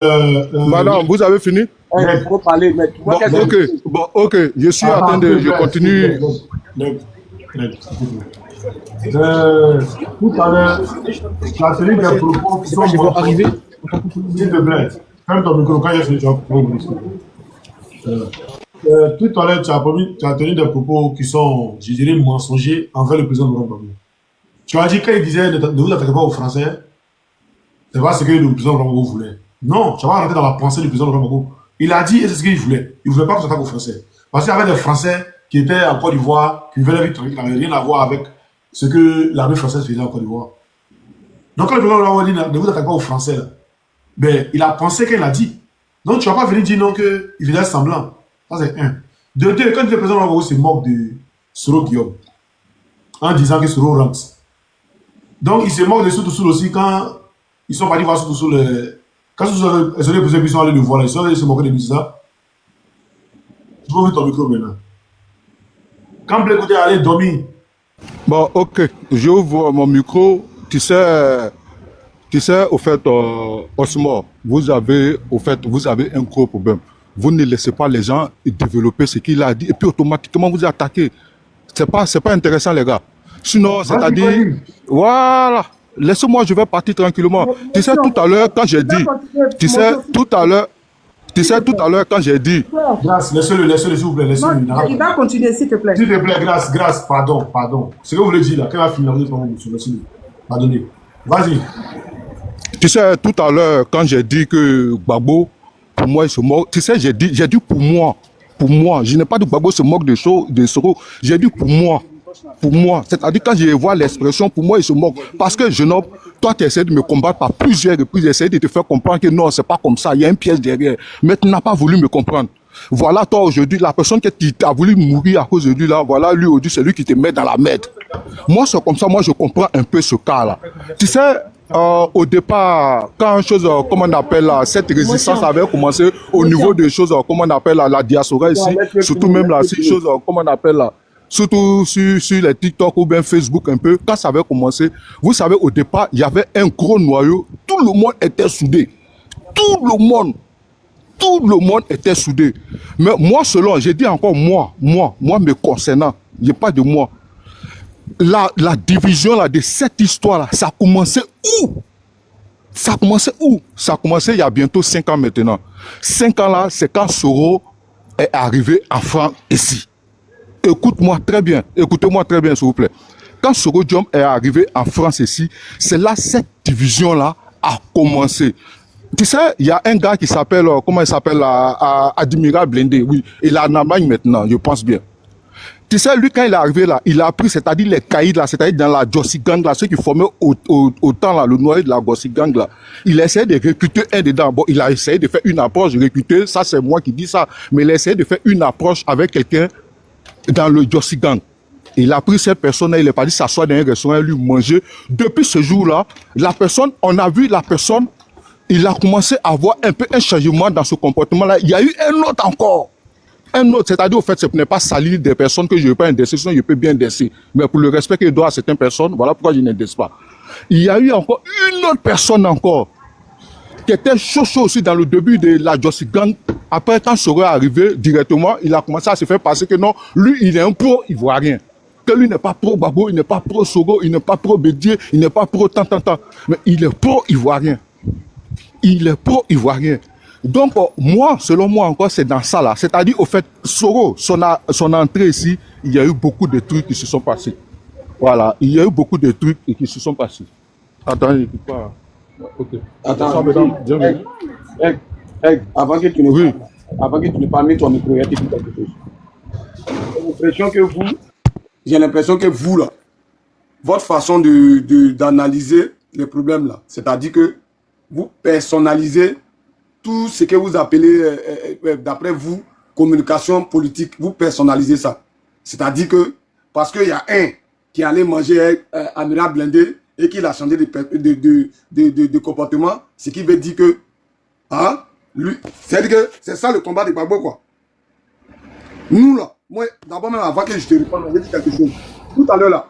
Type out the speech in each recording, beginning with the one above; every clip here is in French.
Madame, vous avez fini? Il faut parler, mais tu vois ok, je suis en train de... Je continue. Tout à l'heure, tu as tenu des propos qui sont arrivés. S'il te plaît, ferme ton micro quand il y a tout à l'heure, tu as tenu des propos qui sont, je dirais, mensongers envers le président Laurent Gbagbo. Tu as dit quand il disait ne vous attaquez pas aux Français, c'est pas ce que le président Laurent Gbagbo voulait. Non, tu vas rentrer dans la pensée du président Laurent Gbagbo. Il a dit, et c'est ce qu'il voulait. Il ne voulait pas qu'on s'attaque aux Français. Parce qu'il y avait des Français qui étaient en Côte d'Ivoire, qui venaient vivre tranquille, qui n'avaient rien à voir avec ce que l'armée française faisait en Côte d'Ivoire. Donc quand le président Laurent Gbagbo dit ne vous attaquez pas aux Français, là, ben, il a pensé qu'il a dit. Donc tu ne vas pas venir dire non qu'il faisait semblant. Ça c'est un. De deux, quand le président Laurent Gbagbo se moque de Soro Guillaume, en disant que Soro rentre. Donc il se moque de Soutoussoul aussi quand ils sont partis voir Soutoussoul. Quand ils sont allés le voir, ils sont allés se moquer de lui, ça. Tu peux ouvrir ton micro maintenant. Quand Blé Côté allait dormir. Bon, ok, j'ouvre mon micro. Tu sais, au fait, Osmo, vous avez un gros problème. Vous ne laissez pas les gens développer ce qu'il a dit et puis automatiquement vous attaquez. C'est pas intéressant, les gars. Sinon, c'est-à-dire, voilà. Laissez-moi, je vais partir tranquillement. Tu sais, tout à l'heure, quand j'ai dit, tout à l'heure, quand j'ai dit... Grâce, laissez-le, s'il vous plaît, laissez-le. Il va continuer, s'il te plaît. S'il te plaît, grâce, pardon. Ce que vous voulez dire là, quand il va finir, laissez-le. Pardonnez. Vas-y. Tu sais, tout à l'heure, quand j'ai dit que Gbagbo, pour moi, il se moque, tu sais, j'ai dit pour moi. Je n'ai pas dit que Gbagbo se moque de Soro, j'ai dit pour moi. C'est-à-dire quand je vois l'expression, pour moi, il se moque. Parce que toi, tu essaies de me combattre par plusieurs reprises, j'essaie de te faire comprendre que non, c'est pas comme ça, il y a un piège derrière. Mais tu n'as pas voulu me comprendre. Voilà, toi, aujourd'hui, la personne qui t'a voulu mourir à cause de lui, là, voilà, lui, aujourd'hui, c'est lui qui te met dans la merde. Moi, c'est comme ça, moi, je comprends un peu ce cas-là. Tu sais, au départ, quand comment on appelle là, cette résistance avait commencé au niveau des choses, comment on appelle là, la diaspora ici, surtout même là, ces choses, comment on appelle là, surtout sur les TikTok ou bien Facebook un peu, quand ça avait commencé, vous savez, au départ, il y avait un gros noyau, tout le monde était soudé. Tout le monde était soudé. Mais moi, j'ai dit encore moi me concernant, il n'y a pas de moi. La division là, de cette histoire-là, ça a commencé où? Ça a commencé il y a bientôt 5 ans maintenant. 5 ans là, c'est quand Soro est arrivé en France ici. Écoutez-moi très bien, s'il vous plaît. Quand Soro Diom est arrivé en France ici, c'est là cette division-là a commencé. Tu sais, il y a un gars qui s'appelle, comment il s'appelle, Admiral Blindé, oui. Il est en Allemagne maintenant, je pense bien. Tu sais, lui, quand il est arrivé là, il a pris, c'est-à-dire les caïds là, c'est-à-dire dans la Jossi Gang là, ceux qui formaient au temps là, le noyau de la Jossi Gang là. Il a essayé de recruter un dedans. Bon, il a essayé de faire une approche, recruter, ça c'est moi qui dis ça, mais il a essayé de faire une approche avec quelqu'un dans le Jossi Gang. Il a pris cette personne-là, il est parti s'asseoir dans un restaurant, lui manger. Depuis ce jour-là, on a vu la personne, il a commencé à avoir un peu un changement dans ce comportement-là. Il y a eu un autre encore. C'est-à-dire, au fait, ce n'est pas salir des personnes que je ne veux pas indexer, sinon je peux bien indexer. Mais pour le respect qu'il doit à certaines personnes, voilà pourquoi je n'indexe pas. Il y a eu encore une autre personne encore, qui était chaud aussi dans le début de la Jossi Gang. Après, quand Soro est arrivé directement, il a commencé à se faire passer que non, lui, il est un pro-ivoirien. Que lui n'est pas pro-Gbagbo, il n'est pas pro-Soro, il n'est pas pro-Bédier, il n'est pas pro-tant. Mais il est pro-ivoirien. Donc, moi, selon moi encore, c'est dans ça là. C'est-à-dire, au fait, Soro, son entrée ici, il y a eu beaucoup de trucs qui se sont passés. Voilà, il y a eu beaucoup de trucs qui se sont passés. Attends, il n'écoute pas. Ok. Attends, avant que tu ne parles, mets ton micro, il y a quelque chose. J'ai l'impression que vous, là, votre façon d'analyser les problèmes là, c'est-à-dire que vous personnalisez tout ce que vous appelez, d'après vous, communication politique, vous personnalisez ça. C'est-à-dire que, parce qu'il y a un qui allait manger Amiral Blindé et qu'il a changé de comportement, ce qui veut dire que, lui, c'est-à-dire que c'est ça le combat de Gbagbo, quoi. Nous, là, moi, d'abord même avant que je te réponde, je vais dire quelque chose. Tout à l'heure, là,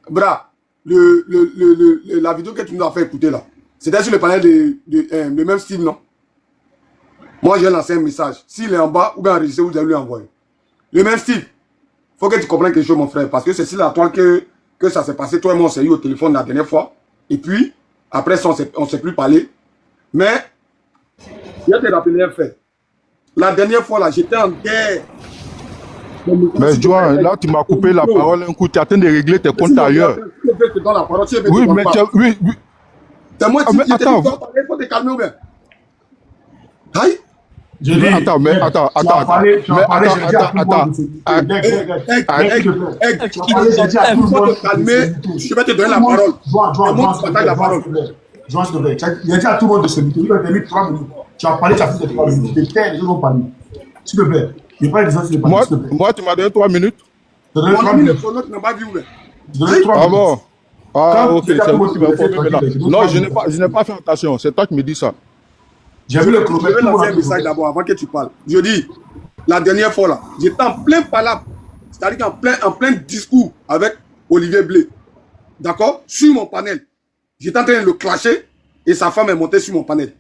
Bra, la vidéo que tu nous as fait écouter, là, C'était sur le panel le même style, non? Moi, j'ai lancé un message. S'il est en bas ou bien enregistré, vous allez lui envoyer. Le même style. Il faut que tu comprennes quelque chose, mon frère. Parce que c'est sur la toile que ça s'est passé. Toi et moi, on s'est eu au téléphone la dernière fois. Et puis, après ça, on ne s'est plus parlé. Mais, je vais te rappeler un fait. La dernière fois, là, j'étais en guerre. Mais Joan, là, tu m'as coupé la parole un coup. Tu es en train de régler tes comptes ailleurs. Oui, mais oui, oui. C'est moi qui attends, il faut te calmer ou bien. Aïe. Je dis, attends, mais attends, attends, parlé, mais attends, Il faut te calmer. Je vais te donner la parole. Joan, s'il te plaît. Il a dit à tout le monde de se muter. Il a mis 3 minutes. Tu as parlé, tu as fait 3 minutes. Les terres, les gens ont parlé. S'il te plaît. Il n'y a pas d'exemple sur les parler, s'il te plaît. Moi, tu m'as donné 3 minutes. Mon ami, le chrono, tu n'as pas vu où est. Ah bon? Ah, ok, c'est vous qui m'informez maintenant. Non, je n'ai pas fait attention. C'est toi qui me dis ça. J'ai vu le chrono. Je vais lancer un message d'abord avant que tu parles. Je dis, la dernière fois là, j'étais en plein palabre, c'est-à-dire en plein discours avec Olivier Blé. D'accord? Sur mon panel. J'étais en train de le clasher et sa femme est montée sur mon panel.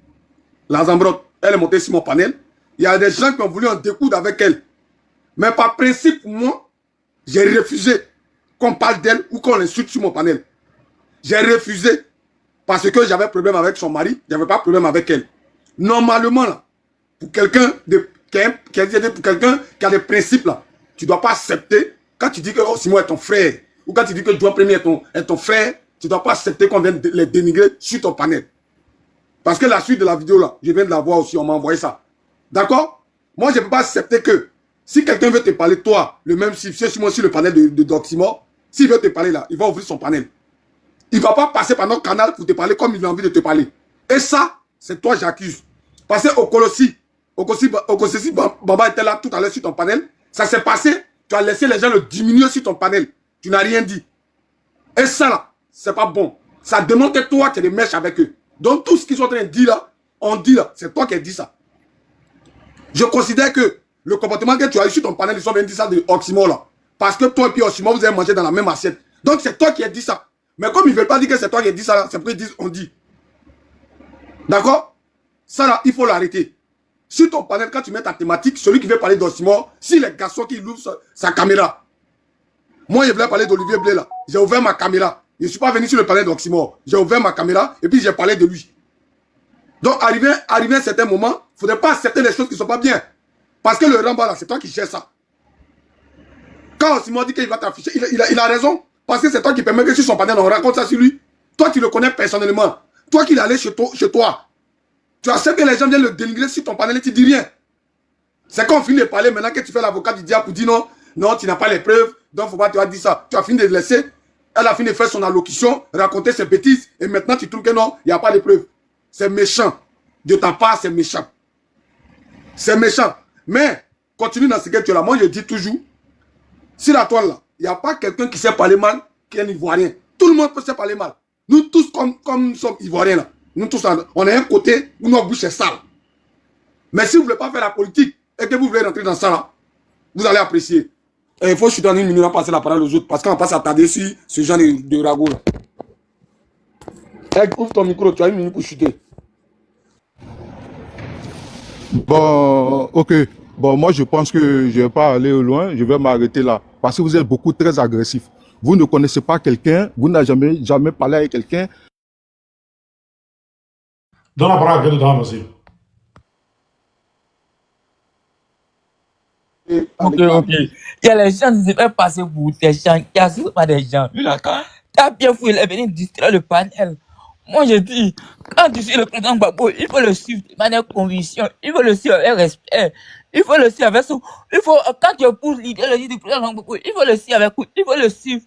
La Zambrotte, elle est montée sur mon panel. Il y a des gens qui ont voulu en découdre avec elle. Mais par principe, moi, j'ai refusé qu'on parle d'elle ou qu'on l'insulte sur mon panel. J'ai refusé parce que j'avais problème avec son mari, j'avais pas problème avec elle. Normalement, là, pour quelqu'un qui a des principes, là, tu ne dois pas accepter, quand tu dis que oh, Simon est ton frère, ou quand tu dis que Joan Premier est ton frère, tu ne dois pas accepter qu'on vienne les dénigrer sur ton panel. Parce que la suite de la vidéo, là, je viens de la voir aussi, on m'a envoyé ça. D'accord? Moi, je ne peux pas accepter que si quelqu'un veut te parler, toi, le même si c'est sur le panel de Doximor, s'il veut te parler là, il va ouvrir son panel. Il ne va pas passer par notre canal pour te parler comme il a envie de te parler. Et ça, c'est toi, j'accuse. Parce qu'au Colossi, Bamba était là tout à l'heure sur ton panel. Ça s'est passé, tu as laissé les gens le diminuer sur ton panel. Tu n'as rien dit. Et ça, là, c'est pas bon. Ça démontre que toi, tu es des mèches avec eux. Donc, tout ce qu'ils sont en train de dire là, on dit là, c'est toi qui as dit ça. Je considère que le comportement que tu as eu sur ton panel, ils sont venus dire ça de Oxymore là. Parce que toi et puis Oxymore, vous avez mangé dans la même assiette. Donc, c'est toi qui as dit ça. Mais comme ils ne veulent pas dire que c'est toi qui as dit ça, c'est pour qu'ils disent on dit. D'accord? Ça là, il faut l'arrêter. Sur ton panel, quand tu mets ta thématique, celui qui veut parler d'Oxymore, si les garçons qui ouvrent sa caméra. Moi, je voulais parler d'Olivier Blé là. J'ai ouvert ma caméra. Je ne suis pas venu sur le panel d'Oxymore. J'ai ouvert ma caméra et puis j'ai parlé de lui. Donc, arrivé à un certain moment, il ne faudrait pas accepter les choses qui ne sont pas bien. Parce que le Ramba là, c'est toi qui gères ça. Quand Oxymore dit qu'il va t'afficher, il a raison. Parce que c'est toi qui permet que sur son panel, on raconte ça sur lui. Toi, tu le connais personnellement. Toi qui l'es allé chez toi. Tu acceptes que les gens viennent le dénigrer sur ton panel et tu dis rien. C'est quand on finit de parler, maintenant que tu fais l'avocat du diable pour dire non, non, tu n'as pas les preuves, donc il ne faut pas te dire ça. Tu as fini de laisser, elle a fini de faire son allocution, raconter ses bêtises, et maintenant tu trouves que non, il n'y a pas de preuves. C'est méchant. De ta part, c'est méchant. C'est méchant. Mais, continue dans ce que tu es là. Moi, je dis toujours, sur la toile là, il n'y a pas quelqu'un qui sait parler mal qui est un Ivoirien. Tout le monde peut se parler mal. Nous tous, comme nous sommes Ivoiriens là, nous tous, on a un côté où notre bouche est sale. Mais si vous ne voulez pas faire la politique et que vous voulez rentrer dans ça là, vous allez apprécier. Et il faut chuter en une minute à passer la parole aux autres parce qu'on va pas s'attarder sur ce genre de ragot là. Ouvre ton micro, tu as une minute pour chuter. Bon, ok. Bon, moi, je pense que je ne vais pas aller au loin. Je vais m'arrêter là. Parce que vous êtes beaucoup très agressif. Vous ne connaissez pas quelqu'un. Vous n'avez jamais parlé avec quelqu'un. Donne la parole à quelqu'un de vas-y. Ok. Il y a les gens qui se font passer pour des gens qui n'assurent pas des gens. T'as bien fouillé, il est venu distraire le panel. Moi, je dis, quand tu suis le président Gbagbo, il faut le suivre de manière conviction. Il faut le suivre avec respect. Il faut le suivre avec son. Quand tu épouses l'idéologie du président Gbagbo, il faut le suivre avec. Il faut le suivre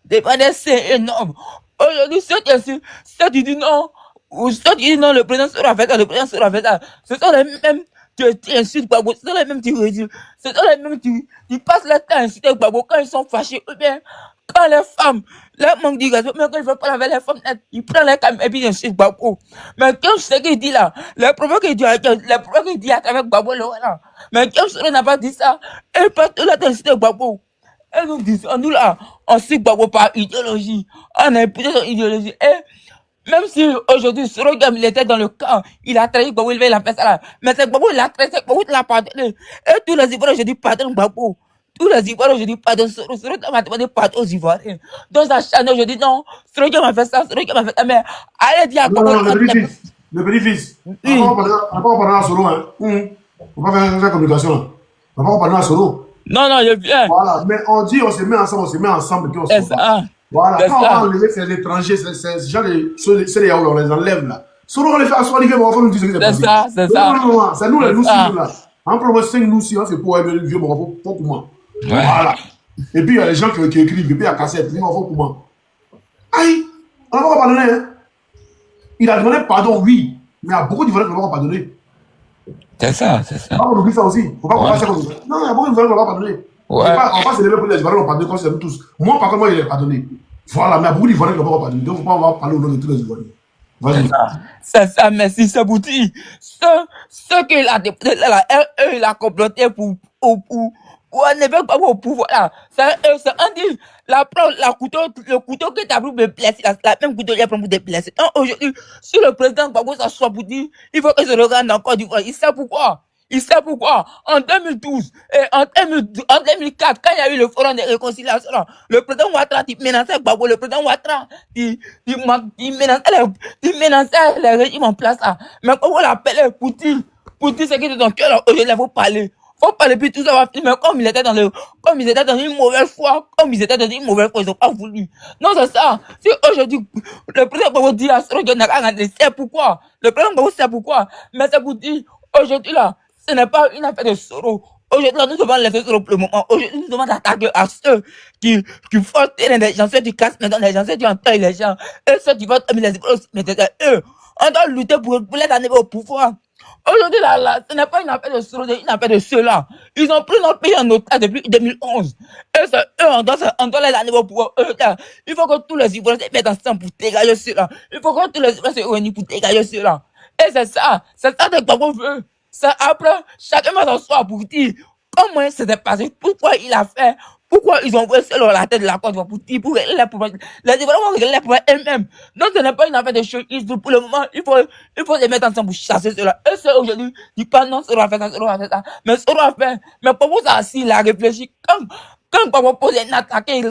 de manière énorme. Aujourd'hui, si tu dis non, ou si tu dis non, le président sera fait ça, ce sont les mêmes. Tu insultes Gbagbo, ce sont les mêmes qui redisent. Ce sont les mêmes qui passent leur temps à insulter Gbagbo quand ils sont fâchés. Ou bien, quand les femmes, leur manque de respect, même quand ils veulent parler avec les femmes, ils prennent les caméras et puis ils insultent Gbagbo. Mais quand je sais qu'il dit là, les problèmes qu'il dit avec Gbagbo, là, mais quand je n'a pas dit ça, et pas tout là d'insulter Gbagbo. Et nous disons, nous là, on suit Gbagbo par idéologie. On a imputé son idéologie. Et Même si aujourd'hui, Sorogam, il était dans le camp, il a trahi Gbagbo, il a fait ça là. Mais c'est Gbagbo, il a trahi, c'est Gbagbo, il l'a pardonné. Et tous les Ivoiriens aujourd'hui pardonnent Gbagbo. Tous les Ivoiriens aujourd'hui pardonnent Soro. Sorogam a demandé pardon aux Ivoiriens. Dans sa chaîne aujourd'hui, non, Sorogam a fait ça, Sorogam a fait ça. Mais allez dire à Non, Gbagbo, non, le petit-fils. Le petit-fils. On oui. va pas parler à Solo, hein. On va faire la communication, là. On va pas parler à Solo. Non, non, je viens. Voilà, mais on dit, on se met ensemble, et puis on se C'est combat. ça. Voilà, C'est quand on va ça. enlever ces étrangers, ces gens, c'est les Yaoulés, on les enlève là. Solo, on les fait asseoir, on va nous dire ce qui s'est C'est passé. ça, c'est Non, ça. non, non, c'est nous, les C'est nous, ça. là. En province 5, nous, si, c'est pour le vieux, mon faut pour moi. Ouais. Voilà. Et puis, il y a les gens qui écrivent, et puis il y a cassette, moi, faut pour moi. Aïe, on n'a pas pardonné, hein. Il a demandé pardon, oui, mais il y a beaucoup d'Ivoiriens qui ne l'ont pas pardonné. C'est ça, c'est ça. On oublie ça aussi. Il ne faut pas qu'on Ouais. fasse ça comme ça. Non, il y a beaucoup d'Ivoiriens qui ne l'ont pas pardonné. On Ouais. va pas se lever pour les Ivoiriens, on pardonne comme c'est nous tous. Moi, par contre, moi, il est pardonné. Voilà, mais il y a beaucoup d'Ivoiriens qui ne l'ont pas pardonné. Donc, il ne faut pas on va parler au nom de tous les Ivoiriens. C'est Vas-y. ça. C'est ça, merci, Sabouti. Ce qu'il a déposé là, eux, il a comploté pour enlever Gbagbo au pouvoir là. C'est un dit, le couteau que t'as voulu me blesser, la même couteau qu'il a pris pour te blesser. Non, aujourd'hui, si le président Gbagbo s'assoit pour dire, il faut que je regarde encore du il sait pourquoi. Il sait pourquoi. En 2012 et en 2004, quand il y a eu le forum de réconciliation, là, le président Ouattara, il menaçait Gbagbo, le président Ouattara, il menaçait les régimes en place là. Mais comment on l'appelait Poutine? Poutine, c'est qui est dans ton cœur là, aujourd'hui, il faut parler. Faut parler, puis tout ça va finir. Mais comme ils étaient dans une mauvaise foi, ils ont pas voulu. Non, c'est ça. Si aujourd'hui, le président Gbagbo dit à Soro Diagne, c'est pourquoi. Le président Gbagbo sait pourquoi. Mais c'est pour dire, aujourd'hui là, ce n'est pas une affaire de Soro. Aujourd'hui, là, nous devons laisser Soro pour le moment. Aujourd'hui, nous devons attaquer à ceux qui font les gens, ceux qui cassent les gens, ceux qui entaillent les gens, et ceux qui votent, mais c'est eux. On doit lutter pour les amener au pouvoir. Aujourd'hui, là, ce n'est pas une affaire de Soro, c'est une affaire de ceux-là. Ils ont pris notre pays en otage depuis 2011. Et c'est eux, on doit les amener au pouvoir. Il faut que tous les Ivoiriens se mettent ensemble pour dégager ceux-là. Il faut que tous les Ivoiriens se réunissent pour dégager ceux-là. Et c'est ça que Gbagbo veut. C'est après, chacun va s'asseoir pour dire comment c'était passé, pourquoi il a fait, pourquoi ils ont envoyé sur la tête de la Côte d'Ivoire pour dire, pour régler les problèmes. Les Ivoiriens vont régler les problèmes eux-mêmes. Donc ce n'est pas une affaire de choses. Pour le moment, il faut les mettre ensemble pour chasser cela. Et c'est aujourd'hui, ils parlent non, Soro a fait ça, Soro a fait ça. Mais Soro a fait, mais pour vous, ça, assis, il a réfléchi. Quand Gbagbo pose une attaque, quand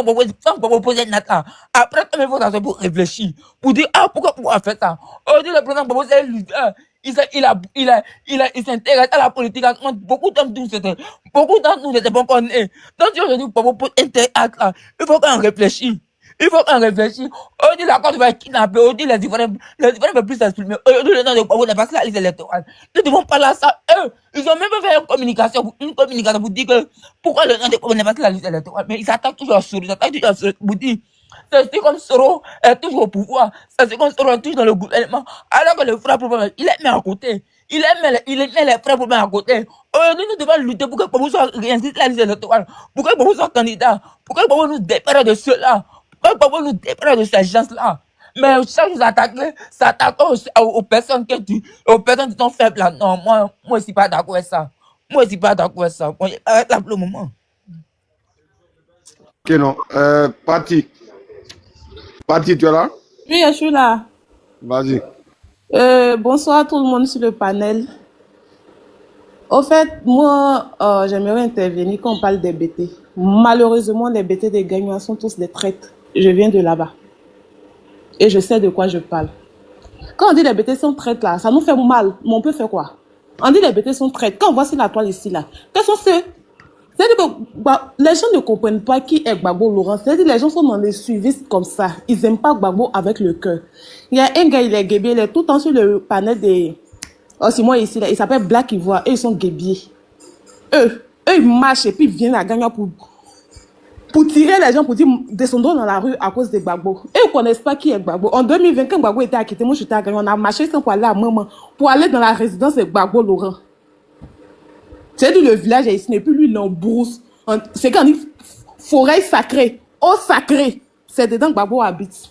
Gbagbo pose une attaque, après, quand il faut s'asseoir pour réfléchir, pour dire, pourquoi on a fait ça? Aujourd'hui, le président Gbagbo, c'est un leader. Il s'intéresse à la politique. Beaucoup d'entre nous n'étaient pas encore nés. Donc, si aujourd'hui, Gbagbo pose un tel acte là, il faut qu'on réfléchisse. Il faut qu'on réfléchisse. On dit la Côte va être kidnappée. On dit les Ivoiriens ne peuvent plus s'exprimer. Aujourd'hui, le nom de Gbagbo n'est pas sur la liste électorale. Nous devons parler à ça. Eux, ils ont même fait une communication pour dire que pourquoi le nom de Gbagbo n'est pas sur la liste électorale. Mais ils attaquent toujours Soro. Ils attaquent toujours Soro pour dire c'est comme Soro est toujours au pouvoir. C'est comme Soro est toujours dans le gouvernement. Alors que le frère problème, il est mis à côté. Il met les frères problèmes à côté. Aujourd'hui, nous devons lutter pour que Gbagbo soit réinscrit sur la liste électorale. Pour que Gbagbo soit candidat. Pour que Gbagbo nous dépare de ceux-là. Pourquoi nous déprendre de ces gens-là? Mais chaque jour, s'attaque aux personnes qui sont faibles là. Non, moi, je suis pas d'accord avec ça. Moi, je suis pas d'accord avec ça. Bon, arrête là pour le moment. Ok, non. Parti, tu es là? Oui, je suis là. Vas-y. Bonsoir à tout le monde sur le panel. Au fait, moi, j'aimerais intervenir quand on parle des BT. Malheureusement, les BT des gagnants sont tous des traîtres. Je viens de là-bas. Et je sais de quoi je parle. Quand on dit les BT sont traîtres là, ça nous fait mal. Mais on peut faire quoi? On dit les BT sont traîtres. Quand on voit sur la toile ici là, quels sont ceux? C'est-à-dire que les gens ne comprennent pas qui est Gbagbo Laurent. C'est-à-dire que les gens sont dans les suivistes comme ça. Ils n'aiment pas Gbagbo avec le cœur. Il y a un gars, il est guébier, il est tout le temps sur le panel des... Oh, c'est moi ici, là. Il s'appelle Black Ivoire. Eux, ils sont guébiers. Eux, ils marchent et puis ils viennent à gagner pour tirer les gens, pour dire descendons dans la rue à cause de Gbagbo. Et ils ne connaissent pas qui est Gbagbo. En 2020, quand Gbagbo était acquitté, moi j'étais à Gagnon, on a marché pour aller à Maman, pour aller dans la résidence de Gbagbo Laurent. C'est-à-dire le village est ici, et puis lui il est en brousse. C'est quand on dit forêt sacrée, eau sacrée, c'est dedans que Gbagbo habite.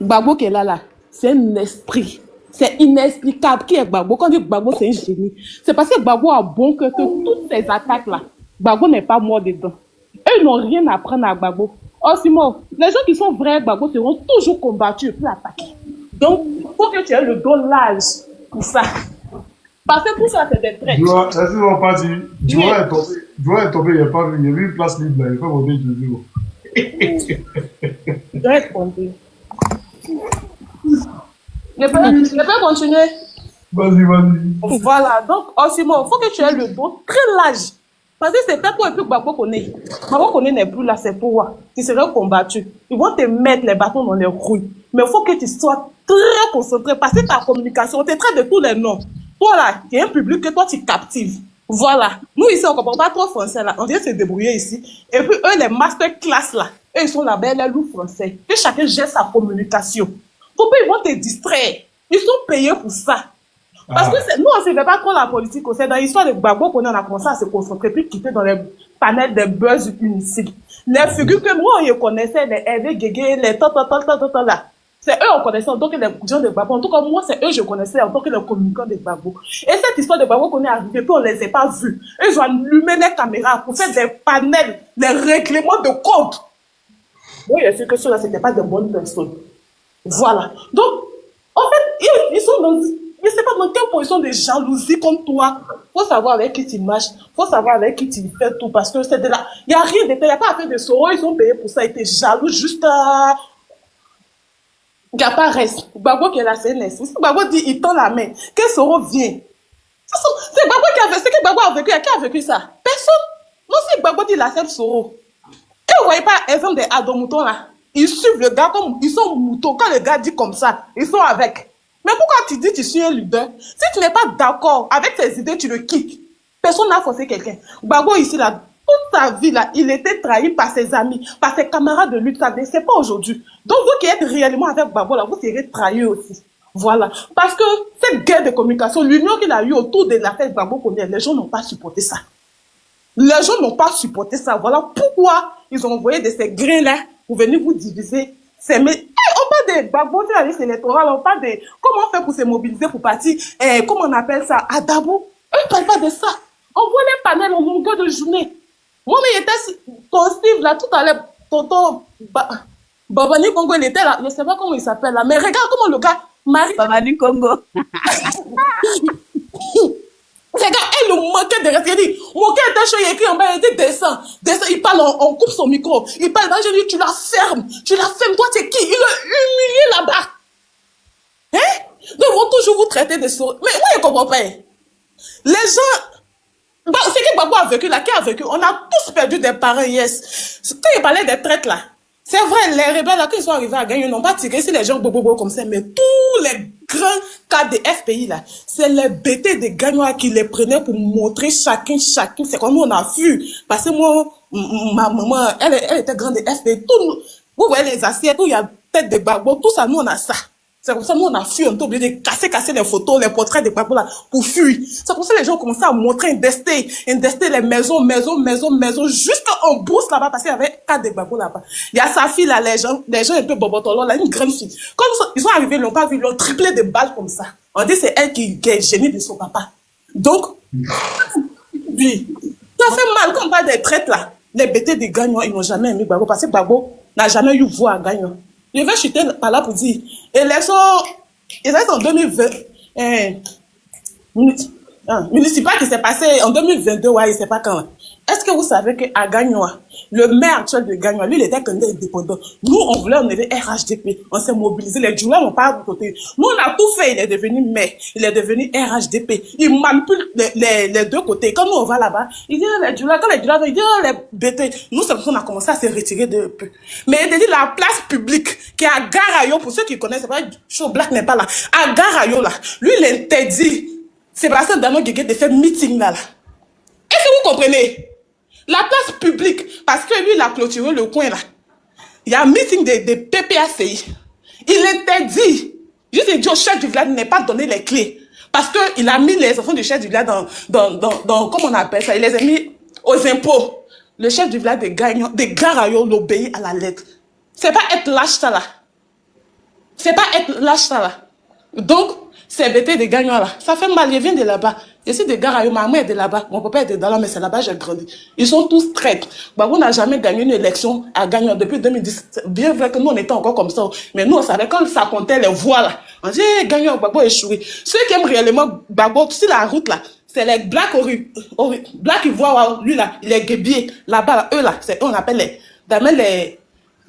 Gbagbo qui est là, c'est un esprit. C'est inexplicable qui est Gbagbo. Quand on dit Gbagbo, c'est un génie. C'est parce que Gbagbo a bon que toutes ces attaques-là, Gbagbo n'est pas mort dedans. Eux, ils n'ont rien à prendre à Gbagbo. Oh, Simon, les gens qui sont vrais Gbagbo seront toujours combattus et puis attaqués. Donc, il faut que tu aies le dos large pour ça. Parce que tout ça, c'est des traits. Est-ce qu'on va pas dire, Joël est tombé, il n'y a pas vu, il y avait une place libre là, il faut monter de niveau. Je vais répondre. Je peux continuer. Vas-y. Voilà, donc, Osimo, il faut que tu aies le dos très large. Parce que c'est pas pour un peu que Gbagbo connaît. Gbagbo connaît n'est plus là, c'est pour toi. Tu seras combattu. Ils vont te mettre les bâtons dans les roues. Mais il faut que tu sois très concentré. Parce que ta communication, tu traite de tous les noms. Toi là, tu es un public que toi tu captives. Voilà. Nous ici, on ne comprend pas trop français là. On vient se débrouiller ici. Et puis eux, les masterclass là, eux, ils sont là-bas, les loups français. Que chacun gère sa communication. Faut pas, ils vont te distraire. Ils sont payés pour ça. Parce que nous, on ne suivait pas trop la politique. C'est dans l'histoire de Gbagbo qu'on a commencé à se concentrer, puis quitter dans les panels de buzz unicides. Les figures que moi, on connaissait, les Hervé Guégué, les là. C'est eux, on connaissait en tant que les gens de Gbagbo. En tout cas, moi, c'est eux, je connaissais en tant que les communicants de Gbagbo. Et cette histoire de Gbagbo qu'on est arrivé, puis on les a pas vus. Ils ont allumé les caméras pour faire des panels, des règlements de compte. Oui, je sais que ceux-là, c'était pas de bonnes personnes. Voilà. Donc, en fait, ils sont dans, je sais pas dans quelle position de jalousie comme toi. Faut savoir avec qui tu marches. Faut savoir avec qui tu fais tout. Parce que c'est de là. Il n'y a rien de tel. Il n'y a pas affaire de Soro. Ils sont payés pour ça. Ils étaient jaloux juste à. Il n'y a pas reste. Gbagbo qui est la CNS. Si Gbagbo dit, il tend la main. Que Soro vient. C'est Gbagbo qui a vécu. C'est que Gbagbo a vécu. Qui a vécu ça? Personne. Non, si Gbagbo dit la scène Soro. Que vous voyez pas, exemple des adomoutons là. Ils suivent le gars comme ils sont moutons. Quand le gars dit comme ça, ils sont avec. Mais pourquoi tu dis que tu suis un leader? Si tu n'es pas d'accord avec tes idées, tu le quittes. Personne n'a forcé quelqu'un. Gbagbo ici là, toute sa vie là, il était trahi par ses amis, par ses camarades de lutte. C'est pas aujourd'hui. Donc vous qui êtes réellement avec Gbagbo là, vous serez trahis aussi. Voilà. Parce que cette guerre de communication, l'union qu'il a eue autour de l'affaire Gbagbo, les gens n'ont pas supporté ça. Les gens n'ont pas supporté ça. Voilà pourquoi ils ont envoyé de ces grains-là pour venir vous diviser. On parle de Gbagbo, c'est la liste électorale, on parle de comment on fait pour se mobiliser pour partir, comment on appelle ça, à Dabo. Eux ne parlent pas de ça. On voit les panels en longueur de journée. Moi, mais il était ton Steve là, tout à l'heure, tonton Babani Congo, il était là, je ne sais pas comment il s'appelle là, mais regarde comment le gars, Marie. Babani Congo. Regarde, elle le manquait de respect. Il dit, mon gars était chaud, il écrit en bas, il dit, descends. Il parle, on coupe son micro. Il parle, je dis, tu la fermes. Toi, tu es qui? Il l'a humilié là-bas. Hein? Donc, ils vont toujours vous traiter de souris. Mais moi, je ne comprends pas. Les gens, c'est que Gbagbo a vécu là, qui a vécu? On a tous perdu des parents, yes. Quand il parlait des traites là, c'est vrai, les rebelles là, quand ils sont arrivés à gagner, ils n'ont pas tiré si les gens bobo comme ça, mais tous les grands cas de FPI là, c'est les BT des gagnants qui les prenaient pour montrer chacun, c'est comme nous on a vu. Parce que moi, ma maman, elle était grande de FPI, vous voyez les assiettes, où il y a tête de Gbagbo, tout ça, nous on a ça. C'est comme ça, nous, on a fui, on est obligé de casser les photos, les portraits de Gbagbo là, pour fuir. C'est comme ça que les gens ont commencé à montrer, indester les maisons, jusqu'en bourse là-bas, parce qu'il y avait 4 de Gbagbo là-bas. Il y a sa fille là, les gens un peu bobotolo là, une grande fille. Quand ils sont arrivés, ils l'ont pas vu, ils l'ont triplé de balles comme ça. On dit c'est elle qui est génie de son papa. Donc, oui. Ça fait mal quand on parle des traites là. Les BT des gagnants, ils n'ont jamais aimé Gbagbo, parce que Gbagbo n'a jamais eu voix à gagnant. Je vais chuter par là pour dire, élection en 2020, municipal qui s'est passé en 2022, ouais, il ne sait pas quand. Est-ce que vous savez qu'à Gagnoa, le maire actuel de Gagnoa, lui, il était candidat indépendant. Nous, on voulait enlever RHDP. On s'est mobilisé. Les Djoula n'ont pas de côté. Nous, on a tout fait. Il est devenu maire. Il est devenu RHDP. Il manipule les deux côtés. Quand nous, on va là-bas, il dit, les Djoula, quand les Djoula, il dit, les BT. Nous, c'est pour ça qu'on a commencé à se retirer de peu. Mais il te dit, la place publique, qui est à Garayo, pour ceux qui connaissent, c'est pas, Show Black n'est pas là. À Garayo, là. Lui, il interdit Sébastien Dano Guégué de faire meeting là. Est-ce que vous comprenez? La place publique, parce que lui, il a clôturé le coin là. Il y a un meeting de PPACI. Il interdit. Juste dit au chef du village de ne pas donner les clés. Parce qu'il a mis les enfants du chef du village dans comment on appelle ça? Il les a mis aux impôts. Le chef du village de Garayo l'obéit à la lettre. C'est pas être lâche ça là. C'est pas être lâche ça là. Donc, Ces bêtés de gagnants là, ça fait mal, ils viennent de là-bas. Je suis de Garayo, ma mère est de là-bas, mon papa est de là, mais c'est là-bas j'ai grandi. Ils sont tous traîtres. Gbagbo n'a jamais gagné une élection à gagnant depuis 2010. Bien vrai que nous on était encore comme ça, mais nous on savait quand ça comptait les voix là. On dit, gagnant, Gbagbo échoué. Ceux qui aiment réellement Gbagbo, sur la route là, c'est les blacks Black Ivoire, lui là, il est guébier. Là-bas, là, eux là, c'est eux on appelle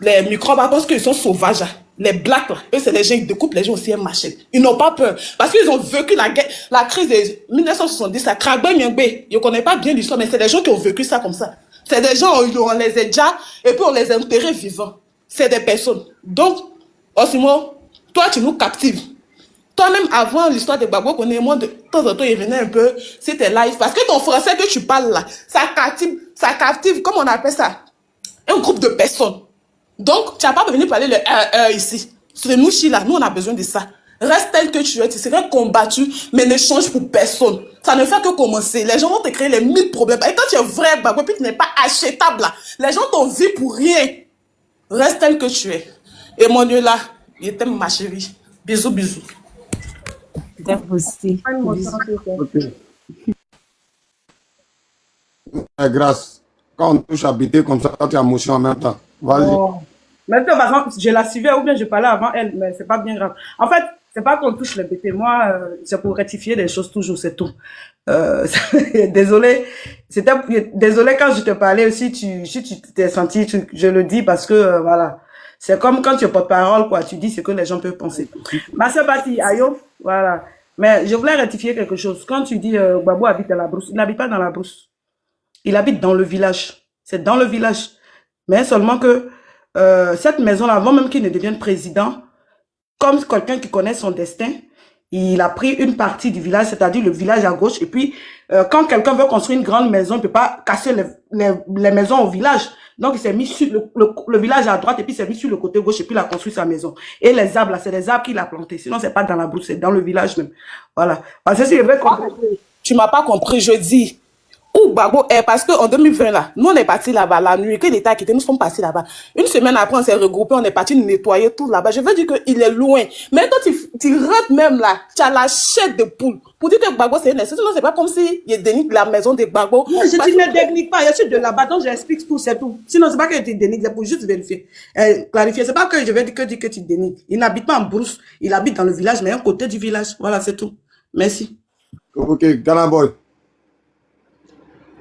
les microbes, parce qu'ils sont sauvages. Là. Les blacks, là, eux, c'est les gens qui découpent les gens aussi, un machette. Ils n'ont pas peur. Parce qu'ils ont vécu la crise de 1970, ça craque bien, je ne connais pas bien l'histoire, mais c'est des gens qui ont vécu ça comme ça. C'est des gens, on les a déjà, et puis on les a enterrés vivants. C'est des personnes. Donc, Osimo, toi, tu nous captives. Toi-même, avant l'histoire de Gbagbo, qu'on est moins de temps en temps, il venait un peu, c'était live. Parce que ton français que tu parles là, ça captive, comment on appelle ça? Un groupe de personnes. Donc, tu n'as pas venu parler le ici. C'est nous, là, nous, on a besoin de ça. Reste tel que tu es, tu serais combattu, mais ne change pour personne. Ça ne fait que commencer. Les gens vont te créer les 1000 problèmes. Et quand tu es vrai, Gbagbo, puis tu n'es pas achetable là, les gens t'ont vu pour rien. Reste tel que tu es. Et mon Dieu là, il t'aime ma chérie. Bisous, bisous. Aussi. Ok. Grâce. Quand on touche à BT comme ça, tu as motion en même temps. Vas-y. Oh. Mais de toute façon, je la suivais ou bien je parlais avant elle, mais c'est pas bien grave. En fait, c'est pas qu'on touche le BT. Moi, c'est pour rectifier des choses toujours, c'est tout. Désolé. Désolé quand je te parlais, si tu t'es senti, je le dis parce que, voilà. C'est comme quand tu es porte-parole, quoi. Tu dis ce que les gens peuvent penser. Ma sœur Bati, ayo, voilà. Mais je voulais rectifier quelque chose. Quand tu dis, Gbagbo habite dans la brousse, il n'habite pas dans la brousse. Il habite dans le village. C'est dans le village. Mais seulement que cette maison-là, avant même qu'il ne devienne président, comme quelqu'un qui connaît son destin, il a pris une partie du village, c'est-à-dire le village à gauche. Et puis, quand quelqu'un veut construire une grande maison, il ne peut pas casser les maisons au village. Donc, il s'est mis sur le village à droite et puis il s'est mis sur le côté gauche et puis il a construit sa maison. Et les arbres, là, c'est des arbres qu'il a plantés. Sinon, c'est pas dans la brousse, c'est dans le village même. Voilà. Parce que si je veux comprendre... Tu m'as pas compris, je dis. Où Gbagbo est, parce qu'en 2020, là, nous, on est partis là-bas, la nuit, que l'État a quitté, nous sommes partis là-bas. Une semaine après, on s'est regroupés, on est partis nettoyer tout là-bas. Je veux dire qu'il est loin. Mais quand tu rentres même là, tu as la chaîne de poule. Pour dire que Gbagbo, c'est une sinon, c'est pas comme si il dénigre la maison de Gbagbo. Non, je ne dénigre pas. Je suis de là-bas, donc j'explique tout, c'est tout. Sinon, c'est pas que tu dénigres, c'est pour juste vérifier. Clarifier. C'est pas que je vais dire que tu dénigres. Il n'habite pas en brousse. Il habite dans le village, mais à un côté du village. Voilà, c'est tout. Merci. Ok, Ghana Boy.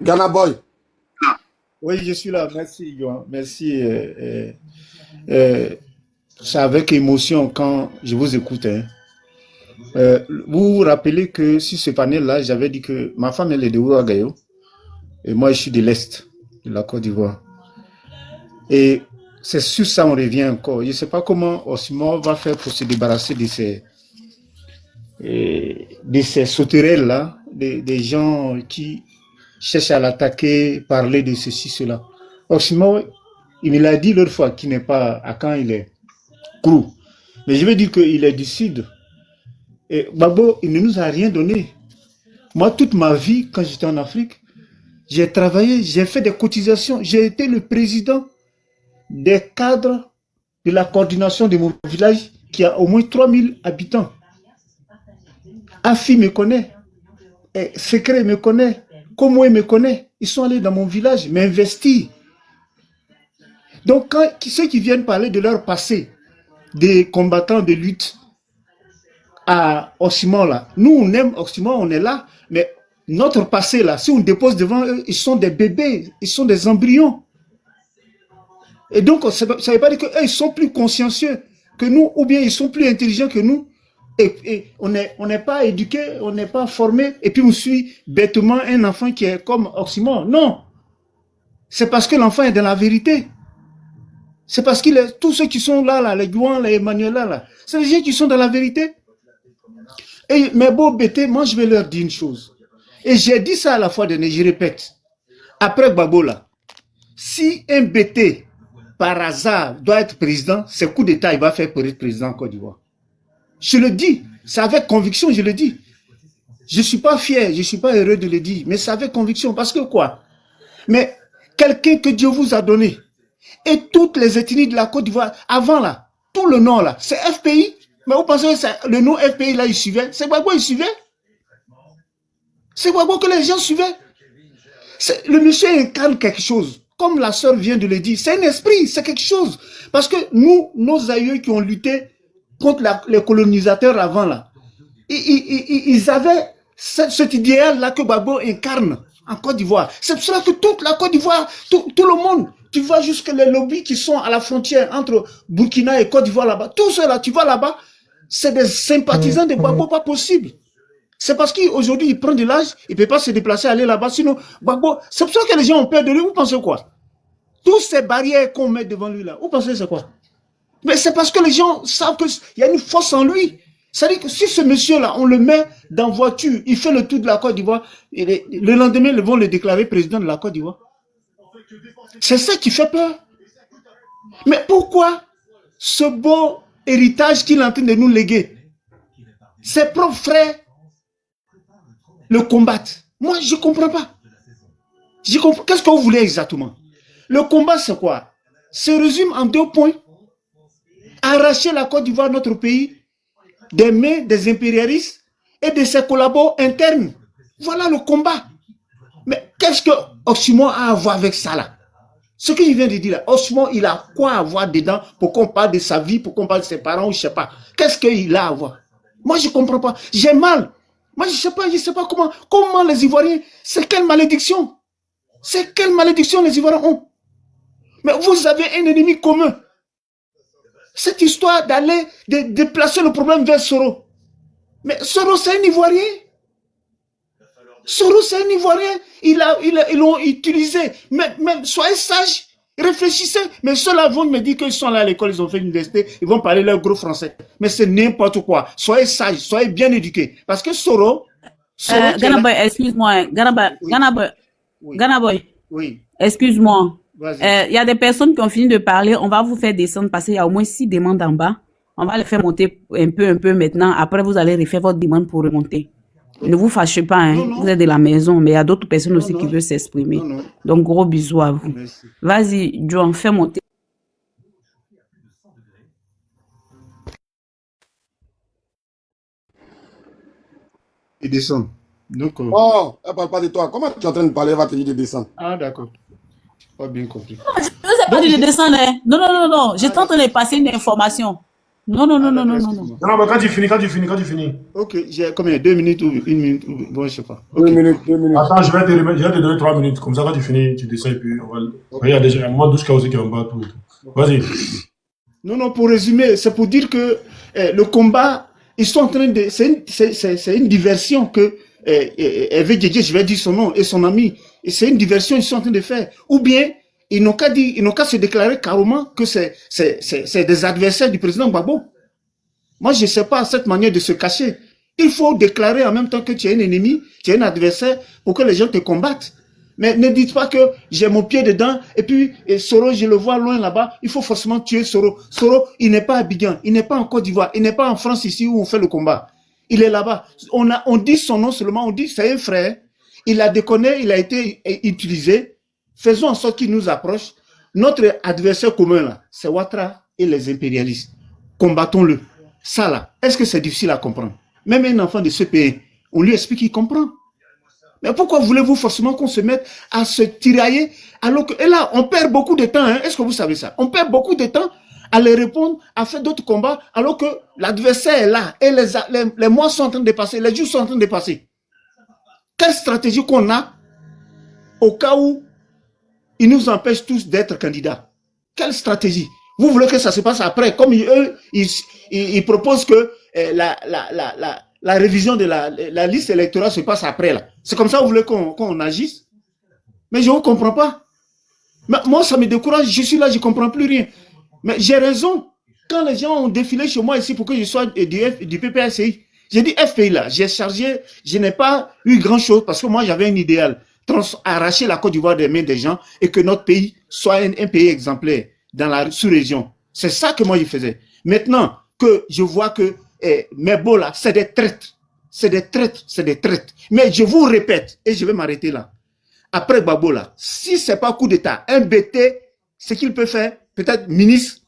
Ghana Boy. Oui, je suis là. Merci, Johan. Merci. C'est avec émotion quand je vous écoute. Hein. Vous vous rappelez que sur ce panel-là, j'avais dit que ma femme, elle est de Ouagayo et moi, je suis de l'Est, de la Côte d'Ivoire. Et c'est sur ça on revient encore. Je ne sais pas comment Osimo va faire pour se débarrasser de ces sauterelles-là, des gens qui cherchent à l'attaquer, parler de ceci, cela. Osimo, il me l'a dit l'autre fois qu'il n'est pas à quand il est Krou. Mais je veux dire qu'il est du Sud. Et Gbagbo, il ne nous a rien donné. Moi, toute ma vie, quand j'étais en Afrique, j'ai travaillé, j'ai fait des cotisations. J'ai été le président des cadres de la coordination de mon village qui a au moins 3000 habitants. Afi me connaît, Secret me connaît, Komoé me connaît. Ils sont allés dans mon village, m'investir. Donc, ceux qui viennent parler de leur passé, des combattants de lutte à Osimo, là, nous, on aime Osimo, on est là, mais notre passé, là, si on dépose devant eux, ils sont des bébés, ils sont des embryons. Et donc, ça ne veut pas dire qu'eux, ils sont plus consciencieux que nous, ou bien ils sont plus intelligents que nous. Et on n'est pas éduqué, on n'est pas formé, et puis on suit bêtement un enfant qui est comme Osimo. Non. C'est parce que l'enfant est dans la vérité. C'est parce qu'il est, tous ceux qui sont là, les Douan, les Emmanuel là, c'est les gens qui sont dans la vérité. Et mes beaux bêtés, moi je vais leur dire une chose. Et j'ai dit ça à la fois dernière, je répète. Après Gbagbo là, si un bêté, par hasard, doit être président, c'est coup d'État, il va faire pour être président en Côte d'Ivoire. Je le dis, c'est avec conviction, je le dis. Je ne suis pas fier, je ne suis pas heureux de le dire, mais c'est avec conviction. Parce que quoi? Mais quelqu'un que Dieu vous a donné, et toutes les ethnies de la Côte d'Ivoire, avant là, tout le nord là, c'est FPI. Mais vous pensez que le nom FPI, là, il suivait? C'est Gbagbo, il suivait? C'est Gbagbo que les gens suivaient. Le monsieur incarne quelque chose. Comme la sœur vient de le dire, c'est un esprit, c'est quelque chose. Parce que nous, nos aïeux qui ont lutté contre les colonisateurs avant, là, ils avaient cet idéal-là que Gbagbo incarne en Côte d'Ivoire. C'est pour cela que toute la Côte d'Ivoire, tout le monde, tu vois jusque les lobbies qui sont à la frontière entre Burkina et Côte d'Ivoire là-bas, tout cela, tu vois là-bas, c'est des sympathisants de Gbagbo, pas possible. C'est parce qu'aujourd'hui, il prend de l'âge, il ne peut pas se déplacer, aller là-bas. Sinon, Gbagbo, c'est pour ça que les gens ont peur de lui. Vous pensez quoi? Toutes ces barrières qu'on met devant lui là, vous pensez c'est quoi? Mais c'est parce que les gens savent qu'il y a une force en lui. C'est-à-dire que si ce monsieur-là, on le met dans voiture, il fait le tour de la Côte d'Ivoire, le lendemain, ils vont le déclarer président de la Côte d'Ivoire. C'est ça qui fait peur. Mais pourquoi ce beau héritage qu'il est en train de nous léguer, ses propres frères le combattent? Moi, je ne comprends pas. Qu'est-ce que vous voulez exactement? Le combat, c'est quoi? Se résume en 2 points. Arracher la Côte d'Ivoire, notre pays, des mains des impérialistes et de ses collaborateurs internes. Voilà le combat. Mais qu'est-ce que Oxymore a à voir avec ça là? Ce que je viens de dire là, Oxymore, il a quoi à voir dedans pour qu'on parle de sa vie, pour qu'on parle de ses parents ou je ne sais pas. Qu'est-ce qu'il a à voir? Moi, je ne comprends pas. J'ai mal. Moi, je ne sais pas comment les Ivoiriens, c'est quelle malédiction? C'est quelle malédiction les Ivoiriens ont? Mais vous avez un ennemi commun. Cette histoire d'aller, de déplacer le problème vers Soro. Mais Soro, c'est un Ivoirien. Soro, c'est un Ivoirien. Ils l'ont utilisé. Même, soyez sages, réfléchissez. Mais ceux-là vont me dire qu'ils sont là à l'école, ils ont fait l'université, ils vont parler leur gros français. Mais c'est n'importe quoi. Soyez sages, soyez bien éduqués. Parce que Soro... Ghana Boy, excuse-moi. Ghana Boy. Oui. Excuse-moi. Vas-y. Il y a des personnes qui ont fini de parler. On va vous faire descendre parce qu'il y a au moins 6 demandes en bas. On va les faire monter un peu maintenant. Après, vous allez refaire votre demande pour remonter. Ne vous fâchez pas, hein. Non. Vous êtes de la maison, mais il y a d'autres personnes aussi qui veulent s'exprimer. Non. Donc, gros bisous à vous. Merci. Vas-y, John, fais monter. Et descend. Donc, Oh, elle ne parle pas de toi. Comment tu es en train de parler, elle va te dire de descendre. ah, d'accord. Pas bien compris. Je ne vous ai pas dit de descendre, hein. Non. J'étais en train de passer une information. Non. Non, mais quand tu finis. Ok, j'ai combien? 2 minutes ou 1 minute? Bon, je ne sais pas. Deux Ok. minutes. Attends, je vais te donner 3 minutes. Comme ça, quand tu finis, tu descends et puis on va. Il y a déjà un mois 12 cas aussi qui est en bas. Tout. Vas-y. Non, pour résumer, c'est pour dire que le combat, ils sont en train de... C'est une diversion que Hervé Djedje, je vais dire son nom, et son ami, c'est une diversion qu'ils sont en train de faire. Ou bien, ils n'ont qu'à se déclarer carrément que c'est des adversaires du président Gbagbo. Moi, je ne sais pas cette manière de se cacher. Il faut déclarer en même temps que tu es un ennemi, tu es un adversaire, pour que les gens te combattent. Mais ne dites pas que j'ai mon pied dedans, et puis Soro, je le vois loin là-bas, il faut forcément tuer Soro. Soro, il n'est pas à Abidjan, il n'est pas en Côte d'Ivoire, il n'est pas en France ici où on fait le combat. Il est là-bas. On dit son nom seulement, on dit c'est un frère. Il a déconné, il a été utilisé. Faisons en sorte qu'il nous approche. Notre adversaire commun là, c'est Ouattara et les impérialistes. Combattons-le. Ça là, est-ce que c'est difficile à comprendre? Même un enfant de ce pays, on lui explique qu'il comprend. Mais pourquoi voulez-vous forcément qu'on se mette à se tirailler alors que, et là, on perd beaucoup de temps, hein? Est-ce que vous savez ça? On perd beaucoup de temps à les répondre, à faire d'autres combats, alors que l'adversaire est là, et les mois sont en train de passer, les jours sont en train de passer. Quelle stratégie qu'on a au cas où ils nous empêchent tous d'être candidats? Quelle stratégie? Vous voulez que ça se passe après, comme eux, ils proposent que la révision de la liste électorale se passe après là. C'est comme ça que vous voulez qu'on agisse? Mais je ne comprends pas. Mais moi, ça me décourage. Je suis là, je ne comprends plus rien. Mais j'ai raison. Quand les gens ont défilé chez moi ici pour que je sois du PPACI, j'ai dit FPI là, j'ai chargé, je n'ai pas eu grand chose parce que moi j'avais un idéal, arracher la Côte d'Ivoire des mains des gens et que notre pays soit un pays exemplaire dans la sous-région. C'est ça que moi je faisais. Maintenant que je vois que mes beaux là, c'est des traîtres. C'est des traîtres, c'est des traîtres. Mais je vous répète, et je vais m'arrêter là. Après Gbagbo là, si c'est pas coup d'État, un BT, ce qu'il peut faire, peut-être ministre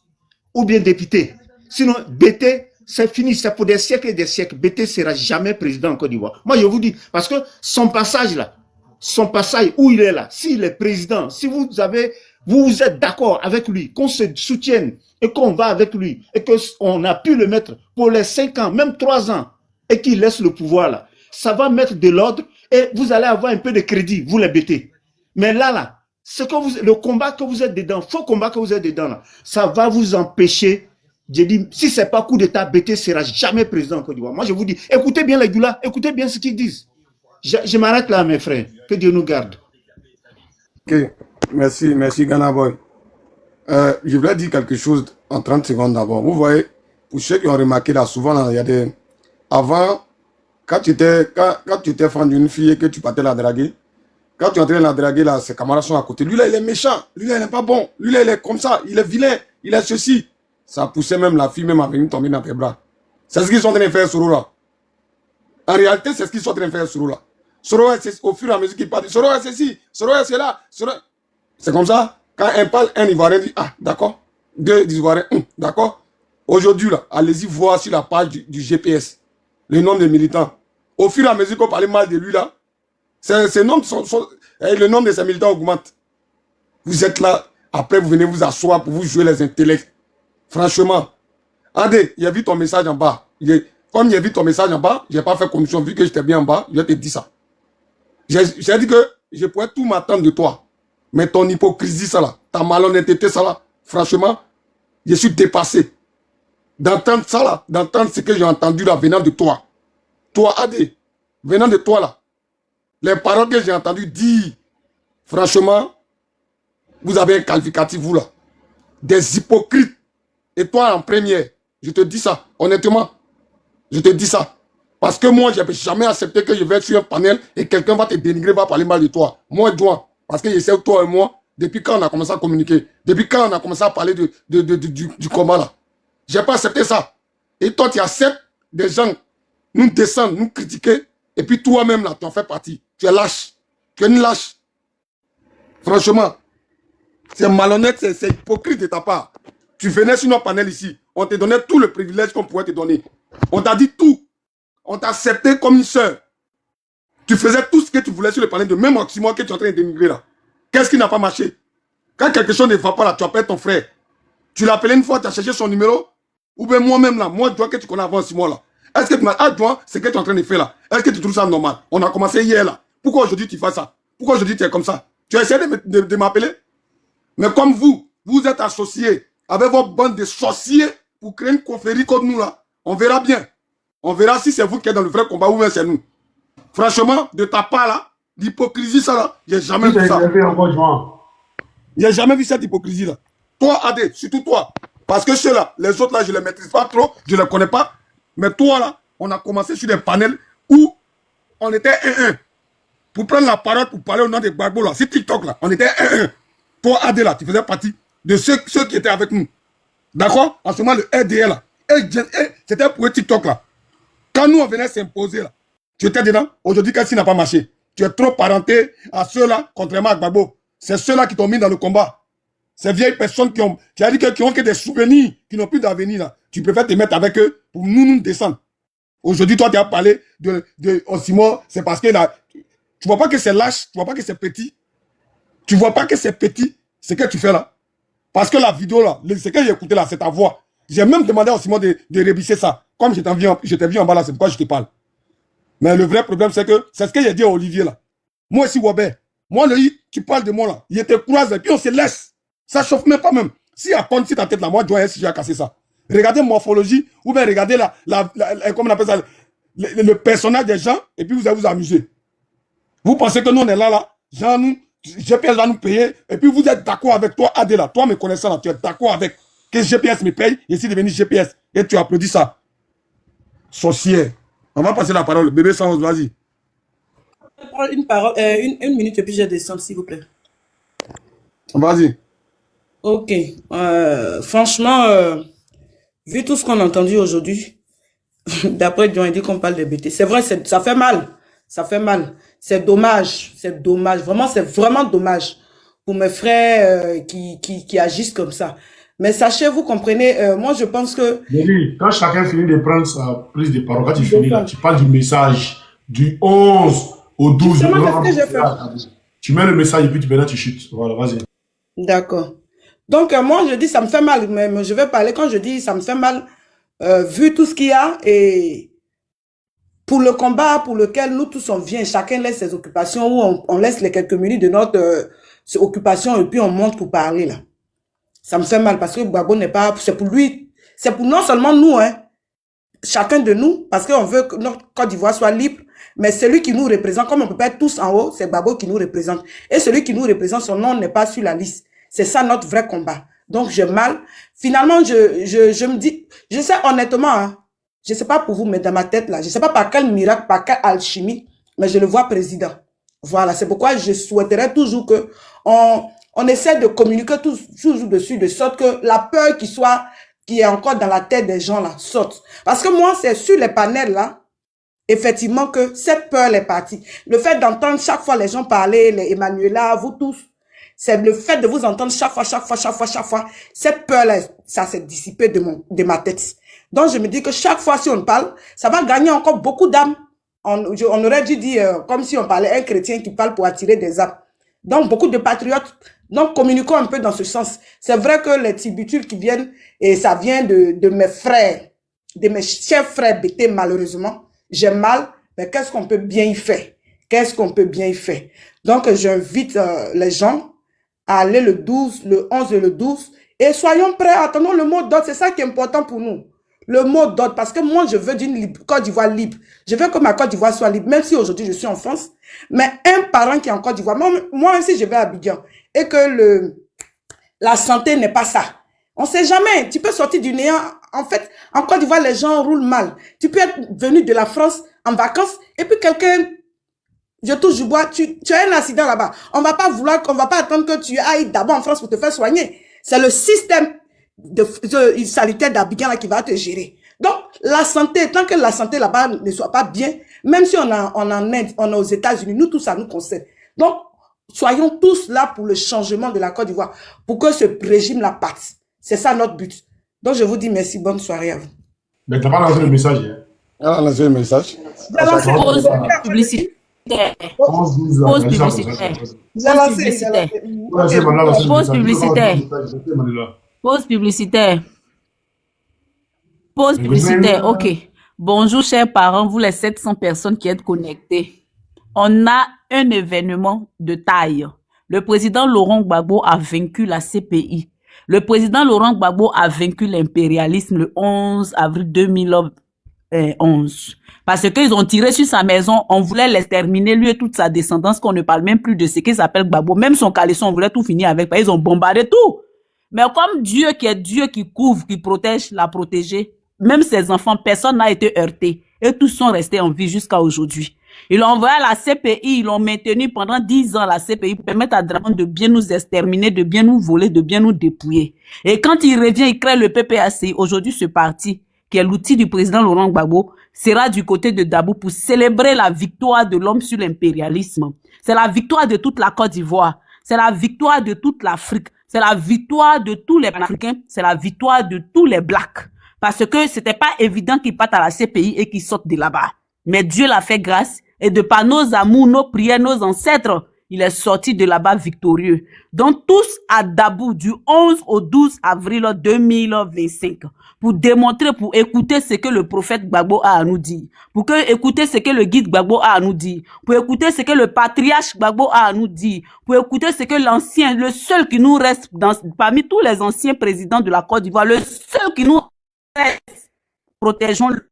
ou bien député. Sinon, BT, c'est fini, c'est pour des siècles et des siècles. BT sera jamais président en Côte d'Ivoire. Moi, je vous dis, parce que son passage là, son passage où il est là, s'il est président, si vous êtes d'accord avec lui, qu'on se soutienne et qu'on va avec lui et qu'on a pu le mettre pour les 5 ans, même 3 ans, et qu'il laisse le pouvoir là, ça va mettre de l'ordre et vous allez avoir un peu de crédit, vous les BT. Mais là, le combat que vous êtes dedans, faux combat que vous êtes dedans là, ça va vous empêcher. J'ai dit, si c'est pas coup d'État, BT sera jamais président en Côte d'Ivoire. Moi, je vous dis, écoutez bien les Goula, écoutez bien ce qu'ils disent. Je m'arrête là, mes frères. Que Dieu nous garde. Ok, merci Ghana Boy. Je voulais dire quelque chose en 30 secondes d'abord. Vous voyez, pour ceux qui ont remarqué là, souvent, là, il y a des... Avant, quand tu étais fan d'une fille et que tu partais la draguer, quand tu entrais la draguer, là, ses camarades sont à côté. Lui, là, il est méchant. Lui, là, il n'est pas bon. Lui, là, il est comme ça. Il est vilain. Il est ceci. Ça poussait même la fille même à venir tomber dans tes bras. C'est ce qu'ils sont en train de faire, Soro, là. En réalité, c'est ce qu'ils sont en train de faire, Soro, là. Soro, au fur et à mesure qu'il parle, Soro, c'est ceci. Soro, c'est là. C'est comme ça. Quand un parle, un Ivoirien dit, ah, d'accord. 2 Ivoiriens, d'accord. Aujourd'hui, là, allez-y voir sur la page du GPS le nombre de militants. Au fur et à mesure qu'on parlait mal de lui, là, le nombre de ces militants augmente. Vous êtes là, après vous venez vous asseoir pour vous jouer les intellects. Franchement, Andé, il a vu ton message en bas. Comme il a vu ton message en bas, je n'ai pas fait commission, vu que j'étais bien en bas, je te dis ça. J'ai dit que je pourrais tout m'attendre de toi. Mais ton hypocrisie, ça là, ta malhonnêteté, ça là, franchement, je suis dépassé. D'entendre ça là, d'entendre ce que j'ai entendu là, venant de toi. Toi, Adé, venant de toi là, les paroles que j'ai entendues dire, franchement, vous avez un qualificatif, vous là, des hypocrites. Et toi en première, je te dis ça, honnêtement, je te dis ça. Parce que moi, je n'ai jamais accepté que je vais être sur un panel et quelqu'un va te dénigrer, va parler mal de toi. Moi, toi, parce que je sais toi et moi, depuis quand on a commencé à communiquer, depuis quand on a commencé à parler du combat là. Je n'ai pas accepté ça. Et toi, tu acceptes des gens nous descendre, nous critiquer, et puis toi-même là, tu en fais partie. Tu es lâche. Tu es une lâche. Franchement, c'est malhonnête, c'est hypocrite de ta part. Tu venais sur notre panel ici, on te donnait tout le privilège qu'on pouvait te donner. On t'a dit tout. On t'a accepté comme une sœur. Tu faisais tout ce que tu voulais sur le panel de même Oxymore que tu es en train de dénigrer là. Qu'est-ce qui n'a pas marché? Quand quelque chose ne va pas là, tu appelles ton frère. Tu l'as appelé une fois, tu as cherché son numéro. Ou bien moi-même là, moi, toi que tu connais avant Oxymore là. Est-ce que tu m'as dit, toi, c'est ce que tu es en train de faire là? Est-ce que tu trouves ça normal? On a commencé hier là. Pourquoi aujourd'hui tu fais ça? Pourquoi aujourd'hui tu es comme ça? Tu as essayé de m'appeler? Mais comme vous êtes associés avec votre bande de sorciers pour créer une confrérie comme nous là, on verra bien. On verra si c'est vous qui êtes dans le vrai combat ou bien c'est nous. Franchement, de ta part là, l'hypocrisie ça là, j'ai jamais vu ça. J'ai jamais vu cette hypocrisie là. Toi, Adé, surtout toi. Parce que ceux-là, les autres là, je ne les maîtrise pas trop, je ne les connais pas. Mais toi là, on a commencé sur des panels où on était 1-1. Pour prendre la parole, pour parler au nom des Gbagbo là, c'est TikTok là, on était 1-1. Toi, Adé là, tu faisais partie de ceux qui étaient avec nous. D'accord? En ce moment, le RDL là, c'était pour le TikTok là. Quand nous, on venait s'imposer là, tu étais dedans. Aujourd'hui, qu'est-ce qui n'a pas marché? Tu es trop parenté à ceux-là, contrairement à Gbagbo. C'est ceux-là qui t'ont mis dans le combat. Ces vieilles personnes qui ont que des souvenirs, qui n'ont plus d'avenir là. Tu préfères te mettre avec eux pour nous descendre. Aujourd'hui, toi, tu as parlé de Oxymore, c'est parce que là, tu vois pas que c'est lâche, tu vois pas que c'est petit. Tu vois pas que c'est petit, ce que tu fais là. Parce que la vidéo là, ce que j'ai écouté là, c'est ta voix. J'ai même demandé à Oxymore de révisser ça. Comme je t'ai vu en bas là, c'est pourquoi je te parle. Mais le vrai problème, c'est que c'est ce que j'ai dit à Olivier là. Moi aussi, Wabé, moi, tu parles de moi là, il te croise et puis on se laisse. Ça chauffe même pas même. Si à compte sur ta tête là, moi, je dois essayer à casser ça. Regardez morphologie, ou bien regardez comment on appelle ça, le personnage des gens, et puis vous allez vous amuser. Vous pensez que nous, on est là, genre nous, GPS va nous payer, et puis vous êtes d'accord avec toi, Adela, toi me connaissant là, tu es d'accord avec que GPS me paye, et si devenu GPS, et tu applaudis ça. Sorcière. On va passer la parole, bébé sans vas-y. Une parole, une minute et puis je descends, s'il vous plaît. Vas-y. Ok. Franchement, vu tout ce qu'on a entendu aujourd'hui, d'après John, il dit qu'on parle de BT. C'est vrai, ça fait mal. Ça fait mal. C'est dommage. C'est dommage. Vraiment, c'est vraiment dommage pour mes frères qui agissent comme ça. Mais sachez, vous comprenez, moi je pense que... J'ai dit, quand chacun finit de prendre sa prise de parole, quand tu finis là, tu parles du message du 11 au 12. Justement, c'est ce que j'ai fait. Tu mets le message et puis maintenant tu chutes. Voilà, vas-y. D'accord. Donc, moi, je dis, ça me fait mal, mais je vais parler. Quand je dis, ça me fait mal, vu tout ce qu'il y a, et pour le combat pour lequel nous tous on vient, chacun laisse ses occupations, ou on laisse les quelques minutes de notre occupation, et puis on monte pour parler, là. Ça me fait mal, parce que Gbagbo n'est pas... C'est pour lui, c'est pour non seulement nous, hein, chacun de nous, parce qu'on veut que notre Côte d'Ivoire soit libre, mais celui qui nous représente, comme on peut pas être tous en haut, c'est Gbagbo qui nous représente. Et celui qui nous représente, son nom n'est pas sur la liste. C'est ça notre vrai combat. Donc, j'ai mal. Finalement, je me dis, je sais honnêtement, hein, je sais pas pour vous, mais dans ma tête, là, je sais pas par quel miracle, par quelle alchimie, mais je le vois président. Voilà, c'est pourquoi je souhaiterais toujours que on essaie de communiquer toujours dessus, de sorte que la peur qui est encore dans la tête des gens, là, saute. Parce que moi, c'est sur les panels, là, effectivement, que cette peur est partie. Le fait d'entendre chaque fois les gens parler, les Emmanuela, vous tous, c'est le fait de vous entendre chaque fois. Cette peur-là, ça s'est dissipé de ma tête. Donc, je me dis que chaque fois, si on parle, ça va gagner encore beaucoup d'âmes. On aurait dû dire, comme si on parlait un chrétien qui parle pour attirer des âmes. Donc, beaucoup de patriotes. Donc, communiquons un peu dans ce sens. C'est vrai que les tibutures qui viennent, et ça vient de mes frères, de mes chers frères bêtés, malheureusement. J'ai mal, mais qu'est-ce qu'on peut bien y faire? Qu'est-ce qu'on peut bien y faire? Donc, j'invite les gens à aller le 12, le 11 et le 12. Et soyons prêts, attendons le mot d'ordre. C'est ça qui est important pour nous. Le mot d'ordre, parce que moi, je veux d'une Côte d'Ivoire libre. Je veux que ma Côte d'Ivoire soit libre, même si aujourd'hui, je suis en France. Mais un parent qui est en Côte d'Ivoire, moi, si je vais à Abidjan, et que la santé n'est pas ça. On sait jamais. Tu peux sortir du néant. En fait, en Côte d'Ivoire, les gens roulent mal. Tu peux être venu de la France en vacances, et puis quelqu'un... Je touche du bois, tu as un accident là-bas. On va pas attendre que tu ailles d'abord en France pour te faire soigner. C'est le système sanitaire d'Abidjan là qui va te gérer. Donc, la santé, tant que la santé là-bas ne soit pas bien, même si on en aide, on est aux États-Unis, nous, tout ça nous concerne. Donc, soyons tous là pour le changement de la Côte d'Ivoire, pour que ce régime-là parte. C'est ça notre but. Donc, je vous dis merci, bonne soirée à vous. Mais t'as pas lancé le message, hein? Ah, on a lancé le message. Pause publicitaire. Pause publicitaire. Pause publicitaire. Pause publicitaire. Pause publicitaire. OK. Bonjour, chers parents, vous les 700 personnes qui êtes connectées. On a un événement de taille. Le président Laurent Gbagbo a vaincu la CPI. Le président Laurent Gbagbo a vaincu l'impérialisme le 11 avril 2011. Parce qu'ils ont tiré sur sa maison, on voulait l'exterminer, lui et toute sa descendance, qu'on ne parle même plus de ce qu'il s'appelle Gbagbo. Même son caleçon, on voulait tout finir avec. Ils ont bombardé tout. Mais comme Dieu qui est Dieu qui couvre, qui protège, l'a protégé, même ses enfants, personne n'a été heurté. Et tous sont restés en vie jusqu'à aujourd'hui. Ils l'ont envoyé à la CPI, ils l'ont maintenu pendant 10 ans, la CPI, pour permettre à Draman de bien nous exterminer, de bien nous voler, de bien nous dépouiller. Et quand il revient, il crée le PPAC. Aujourd'hui, ce parti, qui est l'outil du président Laurent Gbagbo, sera du côté de Dabou pour célébrer la victoire de l'homme sur l'impérialisme. C'est la victoire de toute la Côte d'Ivoire. C'est la victoire de toute l'Afrique. C'est la victoire de tous les Panafricains. C'est la victoire de tous les Blacks. Parce que c'était pas évident qu'ils partent à la CPI et qu'ils sortent de là-bas. Mais Dieu l'a fait grâce. Et de par nos amours, nos prières, nos ancêtres, il est sorti de là-bas victorieux. Donc tous à Dabou du 11 au 12 avril 2025. Pour démontrer, pour écouter ce que le prophète Gbagbo a à nous dire. Pour écouter ce que le guide Gbagbo a à nous dire. Pour écouter ce que le patriarche Gbagbo a à nous dire. Pour écouter ce que l'ancien, le seul qui nous reste parmi tous les anciens présidents de la Côte d'Ivoire, le seul qui nous reste, protégeons-le.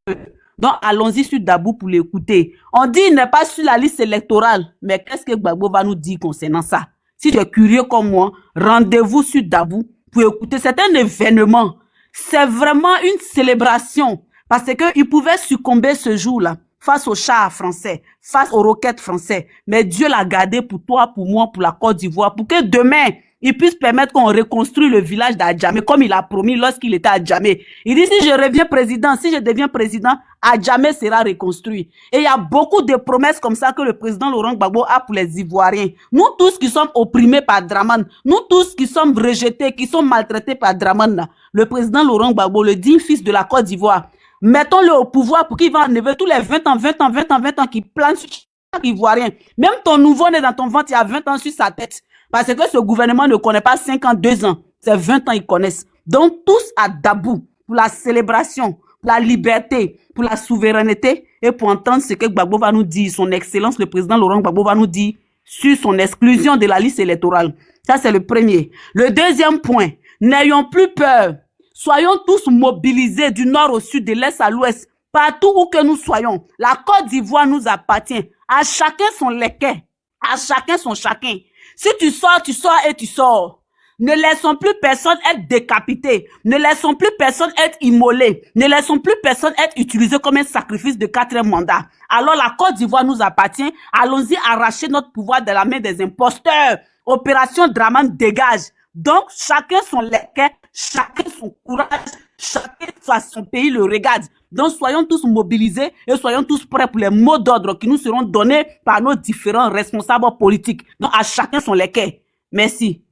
Donc, allons-y sur Dabou pour l'écouter. On dit qu'il n'est pas sur la liste électorale. Mais qu'est-ce que Gbagbo va nous dire concernant ça? Si tu es curieux comme moi, rendez-vous sur Dabou pour écouter. C'est un événement. C'est vraiment une célébration. Parce qu'il pouvait succomber ce jour-là face aux chars français, face aux roquettes français. Mais Dieu l'a gardé pour toi, pour moi, pour la Côte d'Ivoire, pour que demain, il puisse permettre qu'on reconstruise le village d'Adjamé comme il a promis lorsqu'il était à Adjamé. Il dit si je reviens président, si je deviens président, Adjamé sera reconstruit. Et il y a beaucoup de promesses comme ça que le président Laurent Gbagbo a pour les Ivoiriens. Nous tous qui sommes opprimés par Draman, nous tous qui sommes rejetés, qui sommes maltraités par Draman, le président Laurent Gbagbo, le digne fils de la Côte d'Ivoire, mettons-le au pouvoir pour qu'il va enlever tous les 20 ans, 20 ans, 20 ans, 20 ans qui planent sur chaque Ivoirien. Même ton nouveau-né dans ton ventre, il y a 20 ans sur sa tête. Parce que ce gouvernement ne connaît pas 5 ans, 2 ans. C'est 20 ans, ils connaissent. Donc, tous à Dabou, pour la célébration, pour la liberté, pour la souveraineté, et pour entendre ce que Gbagbo va nous dire, son excellence, le président Laurent Gbagbo va nous dire sur son exclusion de la liste électorale. Ça, c'est le premier. Le deuxième point, n'ayons plus peur. Soyons tous mobilisés du nord au sud, de l'est à l'ouest, partout où que nous soyons. La Côte d'Ivoire nous appartient. À chacun son leket. À chacun son chacun. Si tu sors et tu sors. Ne laissons plus personne être décapité. Ne laissons plus personne être immolé. Ne laissons plus personne être utilisé comme un sacrifice de 4e mandat. Alors la Côte d'Ivoire nous appartient. Allons-y arracher notre pouvoir de la main des imposteurs. Opération Draman dégage. Donc chacun son leket, chacun son courage, chacun son pays le regarde. Donc soyons tous mobilisés et soyons tous prêts pour les mots d'ordre qui nous seront donnés par nos différents responsables politiques. Donc à chacun son leket. Merci.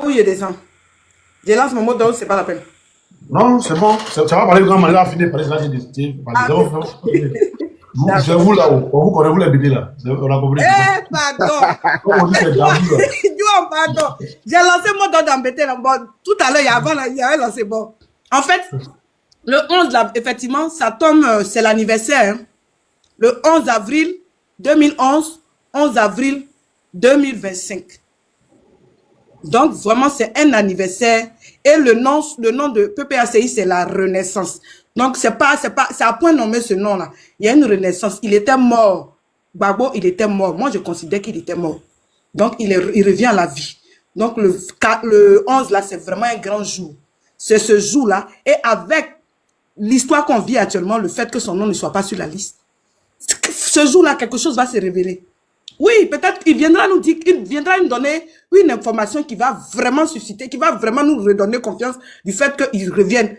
Oui, je descends. Je lance mon mot d'ordre, c'est pas la peine. Non, c'est bon. Ça va parler quand Maléla a fini de parler. Là, j'ai décidé. C'est vous là-haut. On vous connaît, vous les bébés là. On a compris. Eh, pardon. On dit c'est Dabou là. Non, pardon. J'ai lancé mon mot d'ordre embêté là. Bon, tout à l'heure, avant, il y avait lancé bon. En fait, le 11, là, effectivement, ça tombe, c'est l'anniversaire. Hein. Le 11 avril 2011, 11 avril 2025. Donc, vraiment, c'est un anniversaire. Et le nom de PPACI, c'est la Renaissance. Donc, c'est à point nommé ce nom-là. Il y a une renaissance. Il était mort. Gbagbo, il était mort. Moi, je considère qu'il était mort. Donc, il revient à la vie. Donc, le 11, là, c'est vraiment un grand jour. C'est ce jour-là. Et avec l'histoire qu'on vit actuellement, le fait que son nom ne soit pas sur la liste, ce jour-là, quelque chose va se révéler. Oui, peut-être qu'il viendra nous dire, il viendra nous donner une information qui va vraiment susciter, qui va vraiment nous redonner confiance du fait qu'il revienne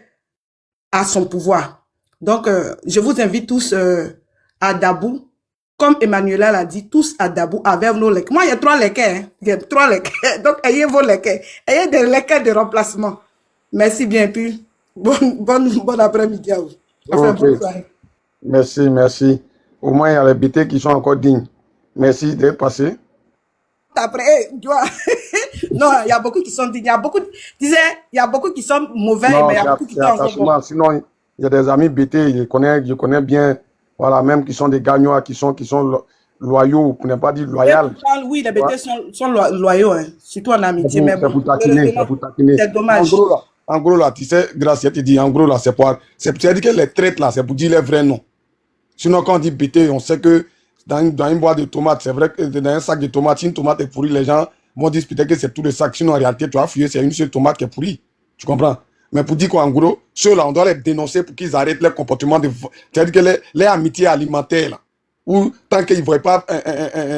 à son pouvoir. Donc, je vous invite tous à Dabou. Comme Emmanuela l'a dit, tous à Dabou avec nos lequets. Moi, il y a 3 lequets. Hein. Il y a 3 lequets. Donc, ayez vos lequets. Ayez des lequets de remplacement. Merci bien. Puis, bon après-midi à vous. Enfin, Okay. bonne soirée. Merci, merci. Au moins, il y a les BT qui sont encore dignes. Merci d'être passé. Après, tu vois, non, il y a beaucoup qui sont dignes. Il y a beaucoup, il y a beaucoup qui sont mauvais, Non, mais il y a beaucoup qui c'est sont encore bons. attachement. Sinon, il y a des amis BT, je connais bien, voilà, même qui sont des gagnants, qui sont loyaux, pour ne pas dire loyaux. Oui, les BT sont loyaux, hein, surtout en amitié. Mais C'est pour taquiner, c'est pour taquiner. c'est dommage. En gros, là, tu sais, Gracia te dit, en gros, là, c'est-à-dire que les traites, là, c'est pour dire les vrais noms. Sinon, quand on dit BT, on sait que dans une boîte de tomates, c'est vrai que dans un sac de tomates, si une tomate est pourrie, les gens vont dire peut-être que c'est tout le sac. Sinon, en réalité, tu vas fouiller, c'est une seule tomate qui est pourrie. Tu comprends? Mais pour dire qu'en gros, ceux-là, on doit les dénoncer pour qu'ils arrêtent leur comportement de... C'est-à-dire que les amitiés alimentaires, là, ou tant qu'ils ne voient pas,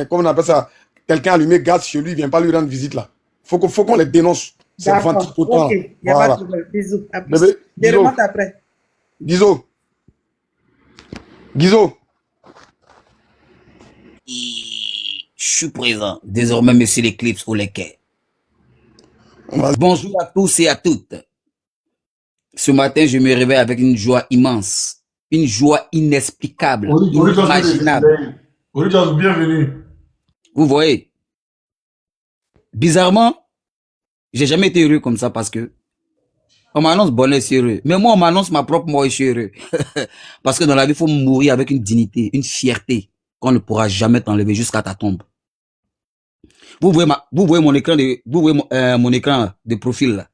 comment on appelle ça, quelqu'un allumer gaz chez lui, il ne vient pas lui rendre visite, là. Faut qu'on les dénonce. C'est D'accord. ventripotent. Ok, il n'y a pas de problème. Bisous. À plus. Bébé, Je bisous. remonte après. Guizo. Je suis présent. Désormais, monsieur l'Eclipse au leket. Bonjour à tous et à toutes. Ce matin, je me réveille avec une joie immense. Une joie inexplicable, inimaginable. Bienvenue. Vous voyez, bizarrement, j'ai jamais été heureux comme ça parce que on m'annonce bonheur, c'est heureux. Mais moi, on m'annonce ma propre mort et je suis heureux. Parce que dans la vie, il faut mourir avec une dignité, une fierté qu'on ne pourra jamais t'enlever jusqu'à ta tombe. Vous voyez mon écran mon écran de profil là.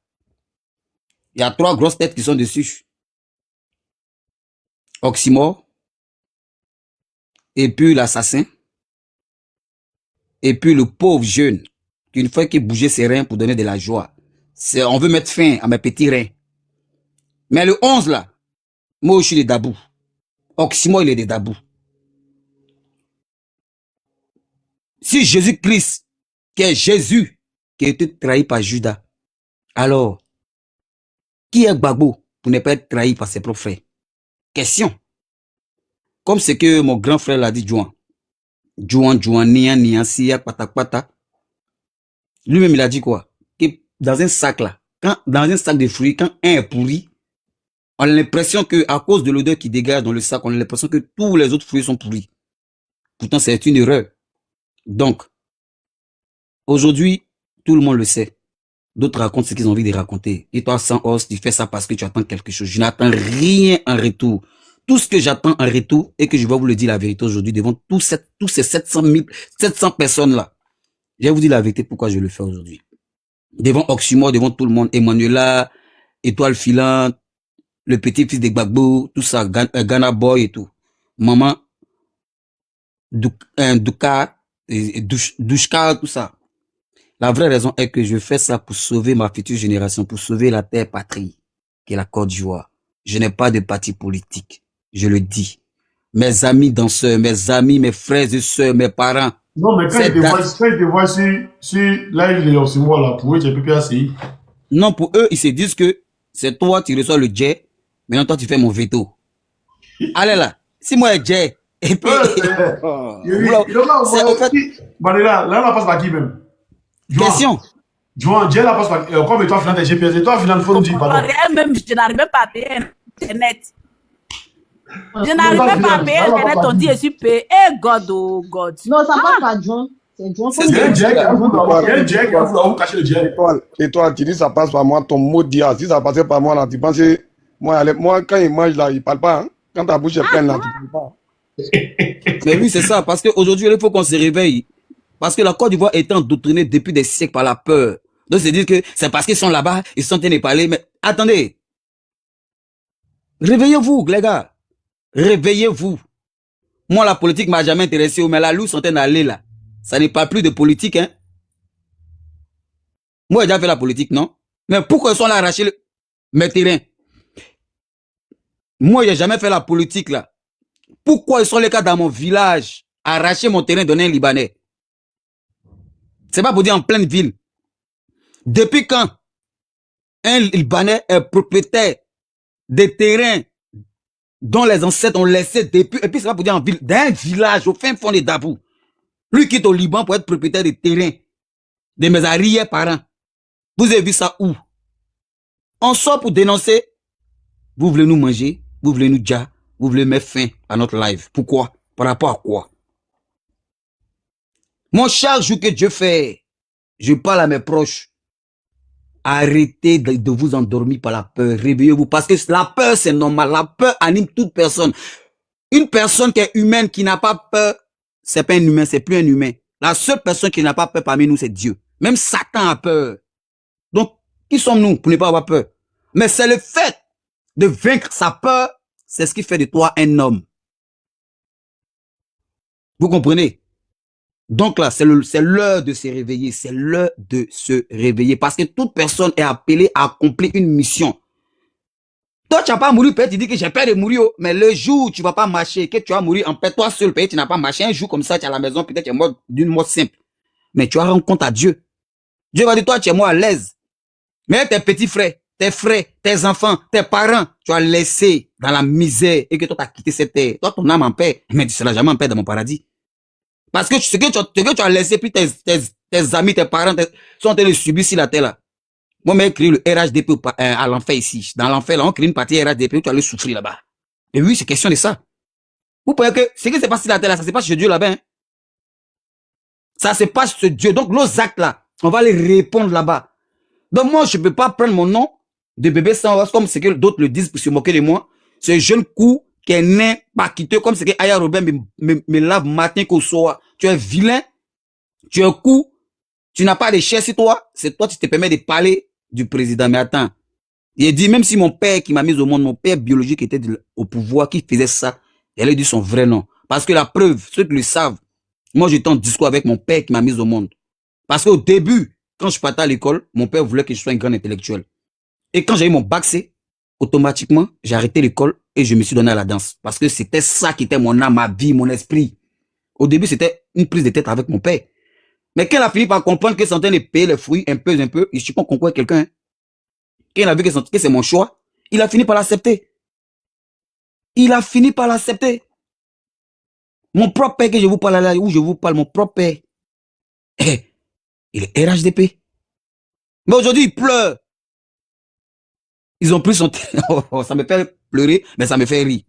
Il y a 3 grosses têtes qui sont dessus. Oxymore, et puis l'assassin, et puis le pauvre jeune, qui une fois qu'il bougeait ses reins pour donner de la joie. On veut mettre fin à mes petits reins. Mais le 11 là, moi je suis de Dabou. Oxymore il est de Dabou. Si Jésus-Christ qui est Jésus, qui a été trahi par Judas. Alors, qui est Gbagbo pour ne pas être trahi par ses propres frères? Question. Comme ce que mon grand frère l'a dit, Juan. Juan, Nian, Sia, Pata. Lui-même, il a dit quoi? Que dans un sac là, dans un sac de fruits, quand un est pourri, on a l'impression que, à cause de l'odeur qui dégage dans le sac, on a l'impression que tous les autres fruits sont pourris. Pourtant, c'est une erreur. Donc, aujourd'hui, tout le monde le sait. D'autres racontent ce qu'ils ont envie de raconter. Et toi, sans os, tu fais ça parce que tu attends quelque chose. Je n'attends rien en retour. Tout ce que j'attends en retour, et que je vais vous le dire la vérité aujourd'hui, devant tous ces 700 personnes-là, je vais vous dire la vérité pourquoi je le fais aujourd'hui. Devant Oxymore, devant tout le monde, Emmanuela, Étoile Filante, le petit-fils de Gbagbo, tout ça, Ghana Boy et tout. Maman, Douka, Douchka, tout ça. La vraie raison est que je fais ça pour sauver ma future génération, pour sauver la terre patrie, qui est la Côte d'Ivoire. Je n'ai pas de parti politique, je le dis. Mes amis danseurs, mes amis, mes frères et sœurs, mes parents. Non, mais quand ils te voient sur live de Oxymore, là, pour eux, tu es PPACI. Non, pour eux, ils se disent que c'est toi, tu reçois le jet, maintenant toi, tu fais mon veto. Allez là, si moi, jet, et puis... Là, on passe par qui même? Question. Juan, Dieu la passe par comme toi, Finland, GPS, et toi, Finland, faut nous dire, pardon. Même, je n'arrive même pas à payer Internet. Je n'arrive même pas à payer Internet, on dit, je suis payé. Eh, God, oh God. Non, ça passe par John. C'est John. Il y a un Jack, il faut vous cacher le Jack. Et toi, tu dis ça passe par moi, ton mot dit, si ça passait par moi, là, tu penses, moi, quand il mange, là, il parle pas, hein? Quand ta bouche est pleine, là, tu parles pas. Mais oui, c'est ça, parce qu'aujourd'hui, il faut qu'on se réveille. Parce que la Côte d'Ivoire est endoctrinée depuis des siècles par la peur. Donc, c'est dire que c'est parce qu'ils sont là-bas, ils sont en train de parler, mais attendez. Réveillez-vous, les gars. Réveillez-vous. Moi, la politique m'a jamais intéressé, mais la loup sont en train d'aller là. Ça n'est pas plus de politique, hein. Moi, j'ai déjà fait la politique, non? Mais pourquoi ils sont là à arracher mes terrains? Moi, j'ai jamais fait la politique, là. Pourquoi ils sont les cas dans mon village à arracher mon terrain, donner un Libanais? C'est pas pour dire en pleine ville. Depuis quand un Libanais est propriétaire des terrains dont les ancêtres ont laissé depuis, et puis c'est pas pour dire en ville, d'un village au fin fond de Dabou. Lui quitte au Liban pour être propriétaire des terrains de mes arrière-parents. Vous avez vu ça où? On sort pour dénoncer. Vous voulez nous manger, vous voulez nous dire, vous voulez mettre fin à notre live. Pourquoi? Par rapport à quoi? Mon cher jour que Dieu fait, je parle à mes proches. Arrêtez de vous endormir par la peur. Réveillez-vous. Parce que la peur, c'est normal. La peur anime toute personne. Une personne qui est humaine, qui n'a pas peur, c'est pas un humain, c'est plus un humain. La seule personne qui n'a pas peur parmi nous, c'est Dieu. Même Satan a peur. Donc, qui sommes-nous pour ne pas avoir peur? Mais c'est le fait de vaincre sa peur, c'est ce qui fait de toi un homme. Vous comprenez? Donc là, c'est l'heure de se réveiller. C'est l'heure de se réveiller. Parce que toute personne est appelée à accomplir une mission. Toi, tu n'as pas mouru, peut-être tu dis que j'ai peur de mourir. Mais le jour où tu ne vas pas marcher, que tu vas mourir en paix, toi seul, peut-être tu n'as pas marché. Un jour comme ça, tu es à la maison, peut-être tu es mort d'une mort simple. Mais tu vas rendre compte à Dieu. Dieu va dire, toi, tu es mort à l'aise. Mais tes petits frères, tes enfants, tes parents, tu as laissé dans la misère et que toi, tu as quitté cette terre. Toi, ton âme en paix. Mais tu ne seras jamais en paix dans mon paradis. Parce que ce que tu as laissé, puis tes amis, tes parents sont en train de subir sur la terre là. Moi, j'ai créé le RHDP à l'enfer ici. Dans l'enfer là, on crée une partie RHDP où tu allais souffrir là-bas. Et oui, c'est question de ça. Vous voyez que ce qui se passe sur la terre là, ça se passe chez Dieu là-bas. Hein? Ça se passe chez Dieu. Donc, nos actes là, on va les répondre là-bas. Donc, moi, je ne peux pas prendre mon nom de bébé sans os comme ce que d'autres le disent pour se moquer de moi. Ce jeune coup qui est né pas quitté comme ce que Aya Robin me lave matin qu'au soir. Tu es vilain, tu es coup, tu n'as pas de chair sur toi, c'est toi qui te permets de parler du président. Mais attends, il dit même si mon père qui m'a mis au monde, mon père biologique était au pouvoir, qui faisait ça, elle a dit son vrai nom. Parce que la preuve, ceux qui le savent, moi j'étais en discours avec mon père qui m'a mis au monde. Parce qu'au début, quand je partais à l'école, mon père voulait que je sois un grand intellectuel. Et quand j'ai eu mon bac C, automatiquement, j'ai arrêté l'école et je me suis donné à la danse. Parce que c'était ça qui était mon âme, ma vie, mon esprit. Au début, c'était une prise de tête avec mon père. Mais quand il a fini par comprendre que c'est en train de payer les fruits un peu, il suis pas concours quelqu'un. Hein. Quand il a vu que c'est mon choix, il a fini par l'accepter. Il a fini par l'accepter. Mon propre père que je vous parle là, où je vous parle, mon propre père, il est RHDP. Mais aujourd'hui, il pleure. Ils ont pris son... ça me fait pleurer, mais ça me fait rire.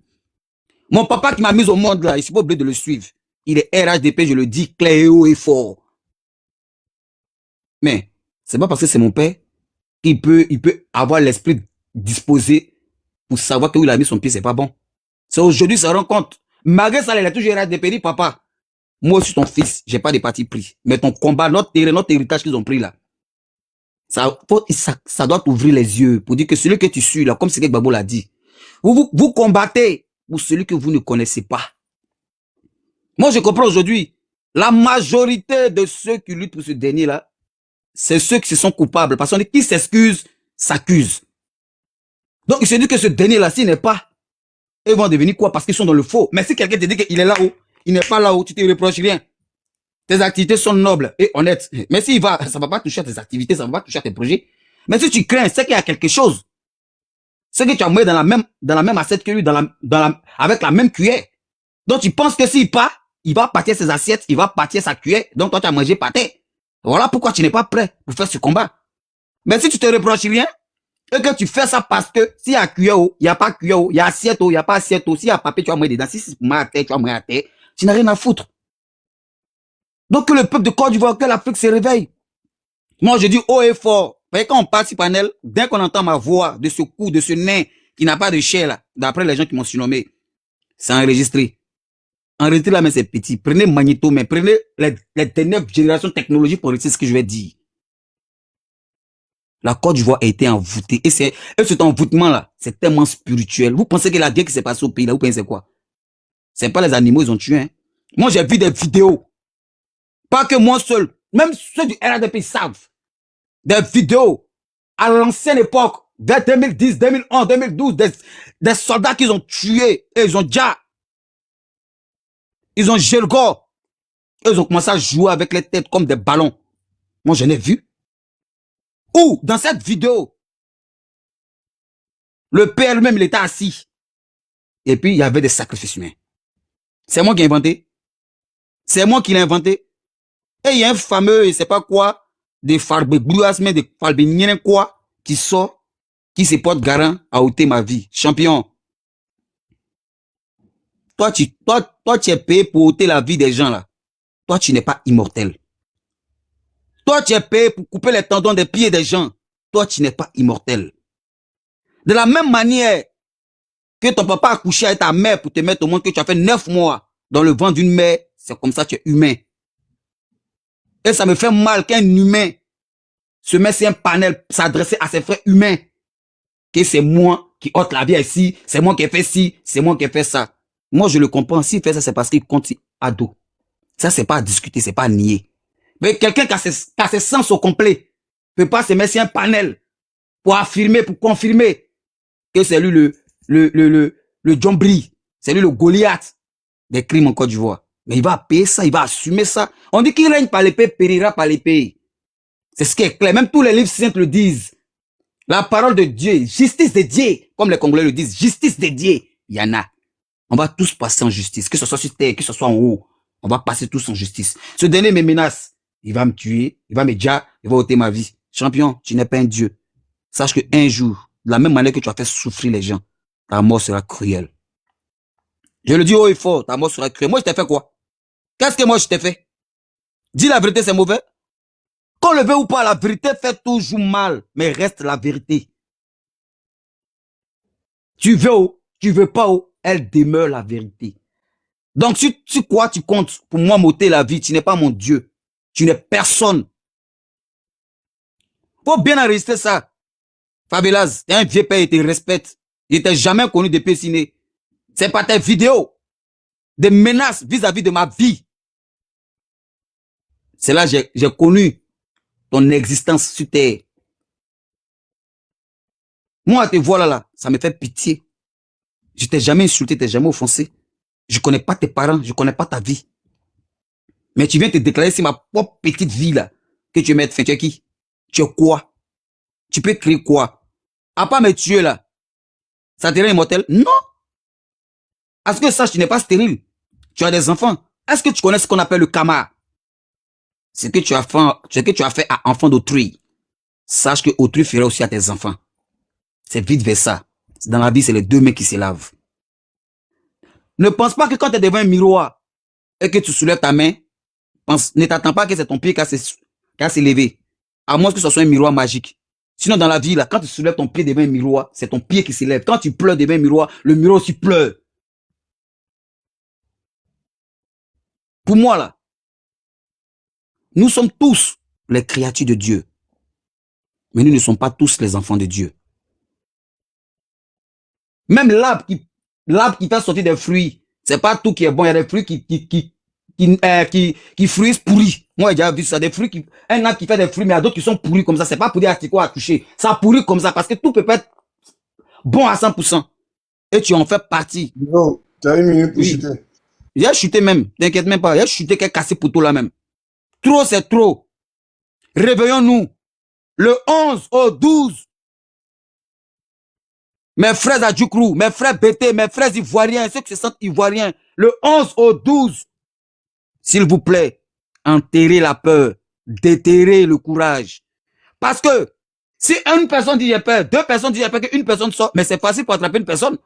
Mon papa qui m'a mis au monde là, il suis pas obligé de le suivre. Il est RHDP, je le dis clair et haut et fort. Mais c'est pas parce que c'est mon père qu'il peut avoir l'esprit disposé pour savoir que où il a mis son pied, c'est pas bon. C'est aujourd'hui, ça rend compte. Malgré ça, il a toujours RHDP, dit papa, moi aussi ton fils, j'ai pas de parti pris. Mais ton combat, notre héritage qu'ils ont pris là, ça doit t'ouvrir les yeux pour dire que celui que tu suis là, comme c'est que Gbagbo l'a dit, vous combattez pour celui que vous ne connaissez pas. Moi, je comprends aujourd'hui, la majorité de ceux qui luttent pour ce dernier là, c'est ceux qui se sont coupables. Parce qu'on dit qui s'excuse, s'accuse. Donc, il se dit que ce dernier là, s'il n'est pas, ils vont devenir quoi? Parce qu'ils sont dans le faux. Mais si quelqu'un te dit qu'il est là-haut, il n'est pas là-haut, tu te reproches rien. Tes activités sont nobles et honnêtes. Mais s'il va, ça va pas toucher à tes activités, ça va pas toucher à tes projets. Mais si tu crains, c'est qu'il y a quelque chose. C'est que tu as mis dans la même assiette que lui, avec la même cuillère. Donc tu penses que s'il part, il va partir ses assiettes, il va partir sa cuillère. Donc toi tu as mangé par terre. Voilà pourquoi tu n'es pas prêt pour faire ce combat. Mais si tu te reproches rien, et que tu fais ça parce que s'il y a cuillère, il n'y a pas cuillère, il y a assiette, il n'y a pas assiette, s'il y a papier, tu vas manger dedans. Si c'est à terre, tu vas manger à terre. Tu n'as rien à foutre. Donc que le peuple de Côte d'Ivoire, que l'Afrique se réveille. Moi je dis haut et fort. Vous voyez, quand on passe sur panel, dès qu'on entend ma voix de ce coup, de ce nain qui n'a pas de chair là, d'après les gens qui m'ont surnommé, c'est enregistré. Enregistré là, mais c'est petit. Prenez Magnéto, mais prenez les dernières générations technologiques pour réussir ce que je vais dire. La Côte d'Ivoire a été envoûtée. Et cet envoûtement-là, c'est tellement spirituel. Vous pensez que la guerre qui s'est passée au pays, là, vous pensez quoi? C'est pas les animaux, ils ont tué. Hein? Moi, j'ai vu des vidéos. Pas que moi seul. Même ceux du RADP savent. Des vidéos à l'ancienne époque, vers 2010, 2011, 2012, des soldats qu'ils ont tués. Et ils ont déjà... Ils ont géré le corps. Et ils ont commencé à jouer avec les têtes comme des ballons. Moi, je l'ai vu. Ou, dans cette vidéo, le père lui-même, il était assis. Et puis, il y avait des sacrifices humains. C'est moi qui ai inventé. C'est moi qui l'ai inventé. Et il y a un fameux, je sais pas quoi, des farbebouasmes, des farbeniens quoi, qui sort, qui se porte garant à ôter ma vie. Champion. Toi, tu es payé pour ôter la vie des gens, là. Toi, tu n'es pas immortel. Toi, tu es payé pour couper les tendons des pieds des gens. Toi, tu n'es pas immortel. De la même manière que ton papa a couché avec ta mère pour te mettre au monde, que tu as fait 9 mois dans le ventre d'une mère, c'est comme ça que tu es humain. Et ça me fait mal qu'un humain se mette sur un panel s'adresser à ses frères humains. Que c'est moi qui ôte la vie ici, c'est moi qui ai fait ci, c'est moi qui ai fait ça. Moi, je le comprends. S'il fait ça, c'est parce qu'il compte ado. Ça, c'est pas à discuter, c'est pas à nier. Mais quelqu'un qui a ses sens au complet peut pas se mettre sur un panel pour affirmer, pour confirmer que c'est lui le John Brie, c'est lui le Goliath des crimes en Côte d'Ivoire. Mais il va payer ça, il va assumer ça. On dit qu'il règne par l'épée, périra par l'épée. C'est ce qui est clair. Même tous les livres saints le disent. La parole de Dieu, justice de Dieu, comme les Congolais le disent, justice de Dieu, il y en a. On va tous passer en justice, que ce soit sur terre, que ce soit en haut. On va passer tous en justice. Ce dernier me menace. Il va me tuer, il va me dire, il va ôter ma vie. Champion, tu n'es pas un dieu. Sache qu'un jour, de la même manière que tu as fait souffrir les gens, ta mort sera cruelle. Je le dis haut et fort, ta mort sera cruelle. Moi, je t'ai fait quoi? Qu'est-ce que moi, je t'ai fait? Dis la vérité, c'est mauvais. Qu'on le veut ou pas, la vérité fait toujours mal, mais reste la vérité. Tu veux ou tu veux pas ou, elle demeure la vérité. Donc, si tu crois, tu comptes pour moi m'ôter la vie, tu n'es pas mon Dieu. Tu n'es personne. Faut bien enregistrer ça. Favelas, t'es un vieux père, il te respecte. Il t'a jamais connu de Pessiné. C'est pas tes vidéos. Des menaces vis-à-vis de ma vie. C'est là que j'ai connu ton existence sur terre. Moi, te voilà là, ça me fait pitié. Je t'ai jamais insulté, t'ai jamais offensé. Je connais pas tes parents, je connais pas ta vie. Mais tu viens te déclarer sur ma propre petite vie là, que tu veux mettre fin. Tu es qui? Tu es quoi? Tu peux créer quoi? À part me tuer là, ça te rend immortel? Non. Est-ce que ça, tu n'es pas stérile? Tu as des enfants. Est-ce que tu connais ce qu'on appelle le karma? Ce que tu as fait à enfant d'autrui. Sache que autrui fera aussi à tes enfants. C'est vite versa. Dans la vie, c'est les deux mains qui se lavent. Ne pense pas que quand tu es devant un miroir et que tu soulèves ta main, ne t'attends pas que c'est ton pied qui a s'élevé. À moins que ce soit un miroir magique. Sinon, dans la vie, là, quand tu soulèves ton pied devant un miroir, c'est ton pied qui s'élève. Quand tu pleures devant un miroir, le miroir aussi pleure. Pour moi, là, nous sommes tous les créatures de Dieu. Mais nous ne sommes pas tous les enfants de Dieu. Même l'arbre qui fait sortir des fruits, c'est pas tout qui est bon. Il y a des fruits qui fruits pourris. Moi, j'ai déjà vu ça, des fruits un arbre qui fait des fruits, mais il y a d'autres qui sont pourris comme ça. C'est pas pour dire à quoi à toucher. Ça pourrit comme ça parce que tout peut pas être bon à 100%. Et tu en fais partie. Yo, tu as une minute pour chuter. J'ai chuté même. T'inquiète même pas. J'ai chuté qu'elle cassé pour tout là même. Trop, c'est trop. Réveillons-nous. Le 11 au 12. Mes frères Adjoukrou, mes frères Bété, mes frères Ivoiriens, ceux qui se sentent Ivoiriens, le 11 au 12, s'il vous plaît, enterrez la peur, déterrez le courage. Parce que, si une personne dit j'ai peur, deux personnes disent j'ai peur, qu'une personne sort, mais c'est facile pour attraper une personne.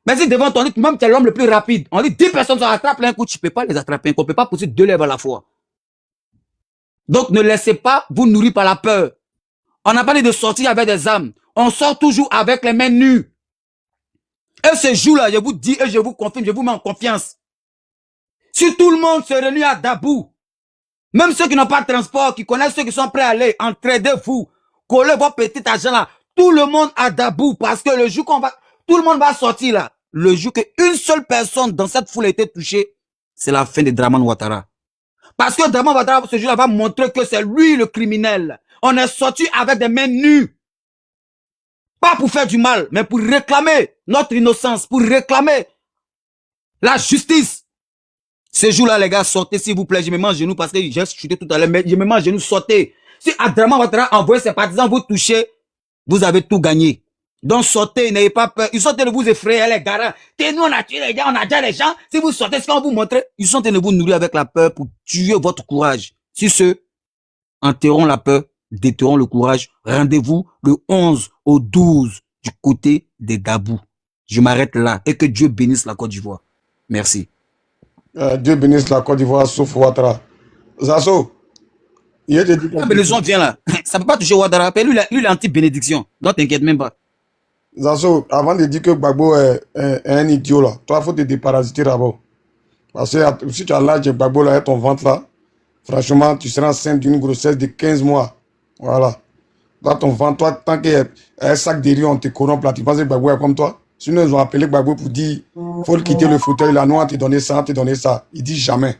Mais si devant ton lit, même tu es l'homme le plus rapide, on dit 10 personnes attrapent un coup, tu ne peux pas les attraper, on ne peut pas pousser 2 lèvres à la fois. Donc ne laissez pas vous nourrir par la peur. On n'a pas dit de sortir avec des armes, on sort toujours avec les mains nues. Et ce jour-là, je vous dis et je vous confirme, je vous mets en confiance. Si tout le monde se réunit à Dabou, même ceux qui n'ont pas de transport, qui connaissent ceux qui sont prêts à aller, entraidez-vous, collez vos petits argent là, tout le monde à Dabou, parce que le jour tout le monde va sortir là, le jour qu'une seule personne dans cette foule a été touchée, c'est la fin de Draman Ouattara. Parce que Draman Ouattara, ce jour-là, va montrer que c'est lui le criminel. On est sorti avec des mains nues. Pas pour faire du mal, mais pour réclamer notre innocence, pour réclamer la justice. Ce jour-là, les gars, sortez, s'il vous plaît. Je me mets en genoux parce que j'ai chuté tout à l'heure, mais je me mets en genoux, sortez. Si Draman Ouattara envoie ses partisans vous toucher, vous avez tout gagné. Donc sortez, n'ayez pas peur. Ils sont en train de vous effrayer, les gars. Nous, on a tué les gens, on a déjà les gens. Si vous sortez, ce qu'on va vous montrer, ils sont en train de vous nourrir avec la peur pour tuer votre courage. Si ceux enterrons la peur, déterrons le courage. Rendez-vous le 11 au 12 du côté des Dabou. Je m'arrête là et que Dieu bénisse la Côte d'Ivoire. Merci. Dieu bénisse la Côte d'Ivoire, sauf Ouattara. Zazo, il te dit la bénédiction vient là. Ça ne peut pas toucher Ouattara. Lui, il est anti-bénédiction. Donc t'inquiète même pas. Zazo, avant de dire que Gbagbo est un idiot là, toi, il faut te déparasiter d'abord. Parce que si tu as l'âge de Gbagbo là et ton ventre là, franchement, tu seras enceinte d'une grossesse de 15 mois. Voilà. Dans ton ventre, toi, tant qu'il y a un sac de riz, on te corrompt là, tu penses que Gbagbo est comme toi? Sinon, ils ont appelé Gbagbo pour dire, faut le quitter le fauteuil là, nous, on te donné ça, on te donné ça. Il dit jamais.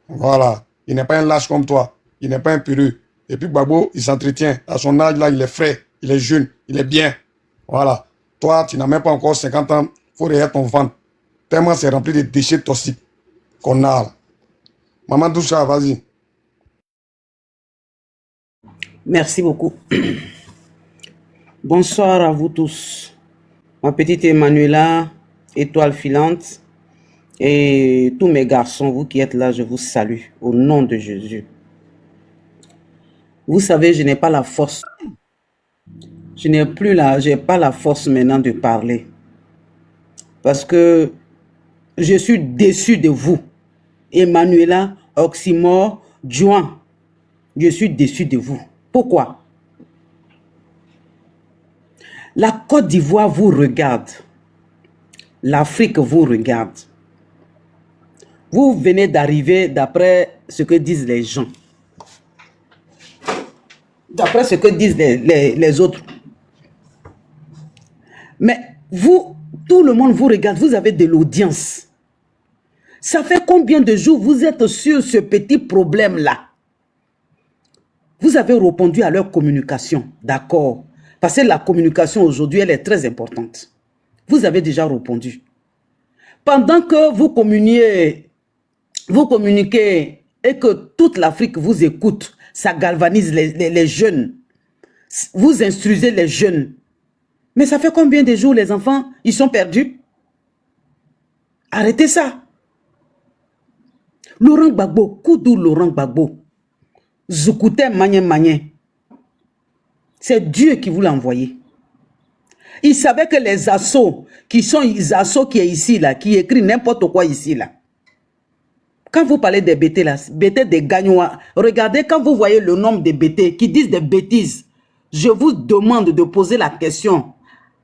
Voilà. Il n'est pas un lâche comme toi. Il n'est pas un pureux. Et puis Gbagbo, il s'entretient. À son âge là, il est frais, il est jeune, il est bien. Voilà. Toi, tu n'as même pas encore 50 ans, faut regarder ton ventre. Tellement c'est rempli de déchets toxiques qu'on a là. Maman Doucha, vas-y. Merci beaucoup. Bonsoir à vous tous. Ma petite Emmanuela, étoile filante, et tous mes garçons, vous qui êtes là, je vous salue au nom de Jésus. Vous savez, je n'ai pas la force. J'ai pas la force maintenant de parler. Parce que je suis déçu de vous. Emmanuela, Oxymore, Juan. Je suis déçu de vous. Pourquoi? La Côte d'Ivoire vous regarde. L'Afrique vous regarde. Vous venez d'arriver d'après ce que disent les gens. D'après ce que disent les autres. Mais vous, tout le monde vous regarde, vous avez de l'audience. Ça fait combien de jours vous êtes sur ce petit problème-là? Vous avez répondu à leur communication, d'accord. Parce que la communication aujourd'hui, elle est très importante. Vous avez déjà répondu. Pendant que vous communiquez et que toute l'Afrique vous écoute, ça galvanise les jeunes. Vous instruisez les jeunes. Mais ça fait combien de jours les enfants, ils sont perdus? Arrêtez ça. Laurent Gbagbo, Koudou Laurent Gbagbo, Zoukoute Magné. C'est Dieu qui vous l'a envoyé. Il savait que les assauts, qui sont les assauts qui est ici, là, qui écrit n'importe quoi ici, là. Quand vous parlez des BT, là, BT des Gagnois, regardez quand vous voyez le nombre de BT qui disent des bêtises, je vous demande de poser la question